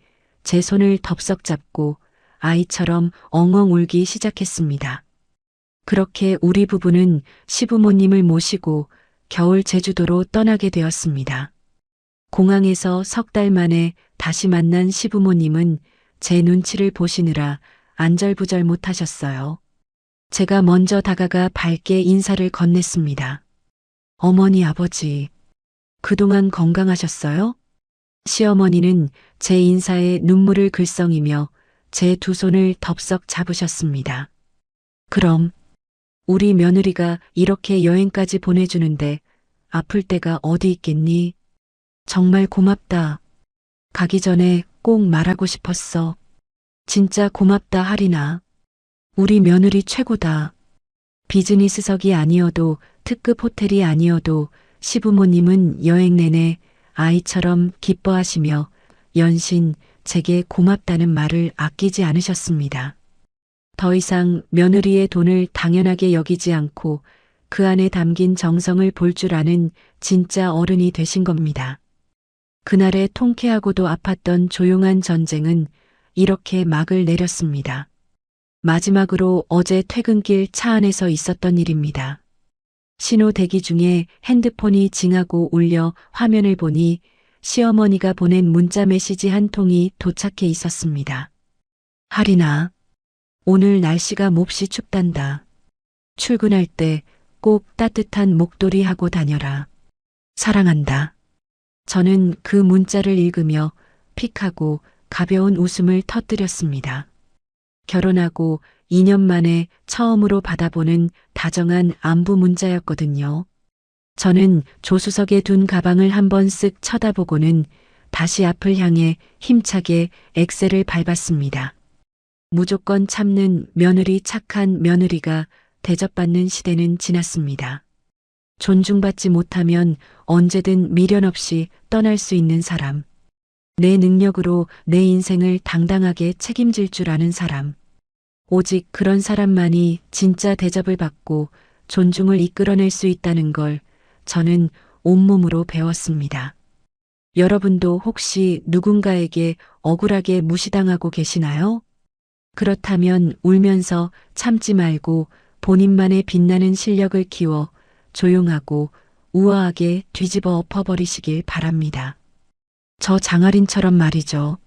제 손을 덥석 잡고 아이처럼 엉엉 울기 시작했습니다. 그렇게 우리 부부는 시부모님을 모시고 겨울 제주도로 떠나게 되었습니다. 공항에서 석 달 만에 다시 만난 시부모님은 제 눈치를 보시느라 안절부절 못하셨어요. 제가 먼저 다가가 밝게 인사를 건넸습니다. 어머니, 아버지, 그동안 건강하셨어요? 시어머니는 제 인사에 눈물을 글썽이며 제 두 손을 덥석 잡으셨습니다. 그럼 우리 며느리가 이렇게 여행까지 보내주는데 아플 때가 어디 있겠니? 정말 고맙다. 가기 전에 꼭 말하고 싶었어. 진짜 고맙다, 하리나. 우리 며느리 최고다. 비즈니스석이 아니어도 특급 호텔이 아니어도 시부모님은 여행 내내 아이처럼 기뻐하시며 연신 제게 고맙다는 말을 아끼지 않으셨습니다. 더 이상 며느리의 돈을 당연하게 여기지 않고 그 안에 담긴 정성을 볼 줄 아는 진짜 어른이 되신 겁니다. 그날의 통쾌하고도 아팠던 조용한 전쟁은 이렇게 막을 내렸습니다. 마지막으로 어제 퇴근길 차 안에서 있었던 일입니다. 신호 대기 중에 핸드폰이 징하고 울려 화면을 보니 시어머니가 보낸 문자 메시지 한 통이 도착해 있었습니다. 하리나, 오늘 날씨가 몹시 춥단다. 출근할 때 꼭 따뜻한 목도리 하고 다녀라. 사랑한다. 저는 그 문자를 읽으며 픽하고 가벼운 웃음을 터뜨렸습니다. 결혼하고 2년 만에 처음으로 받아보는 다정한 안부 문자였거든요. 저는 조수석에 둔 가방을 한번 쓱 쳐다보고는 다시 앞을 향해 힘차게 엑셀을 밟았습니다. 무조건 참는 며느리, 착한 며느리가 대접받는 시대는 지났습니다. 존중받지 못하면 언제든 미련 없이 떠날 수 있는 사람. 내 능력으로 내 인생을 당당하게 책임질 줄 아는 사람. 오직 그런 사람만이 진짜 대접을 받고 존중을 이끌어낼 수 있다는 걸 저는 온몸으로 배웠습니다. 여러분도 혹시 누군가에게 억울하게 무시당하고 계시나요? 그렇다면 울면서 참지 말고 본인만의 빛나는 실력을 키워 조용하고 우아하게 뒤집어 엎어버리시길 바랍니다. 저 장아린처럼 말이죠.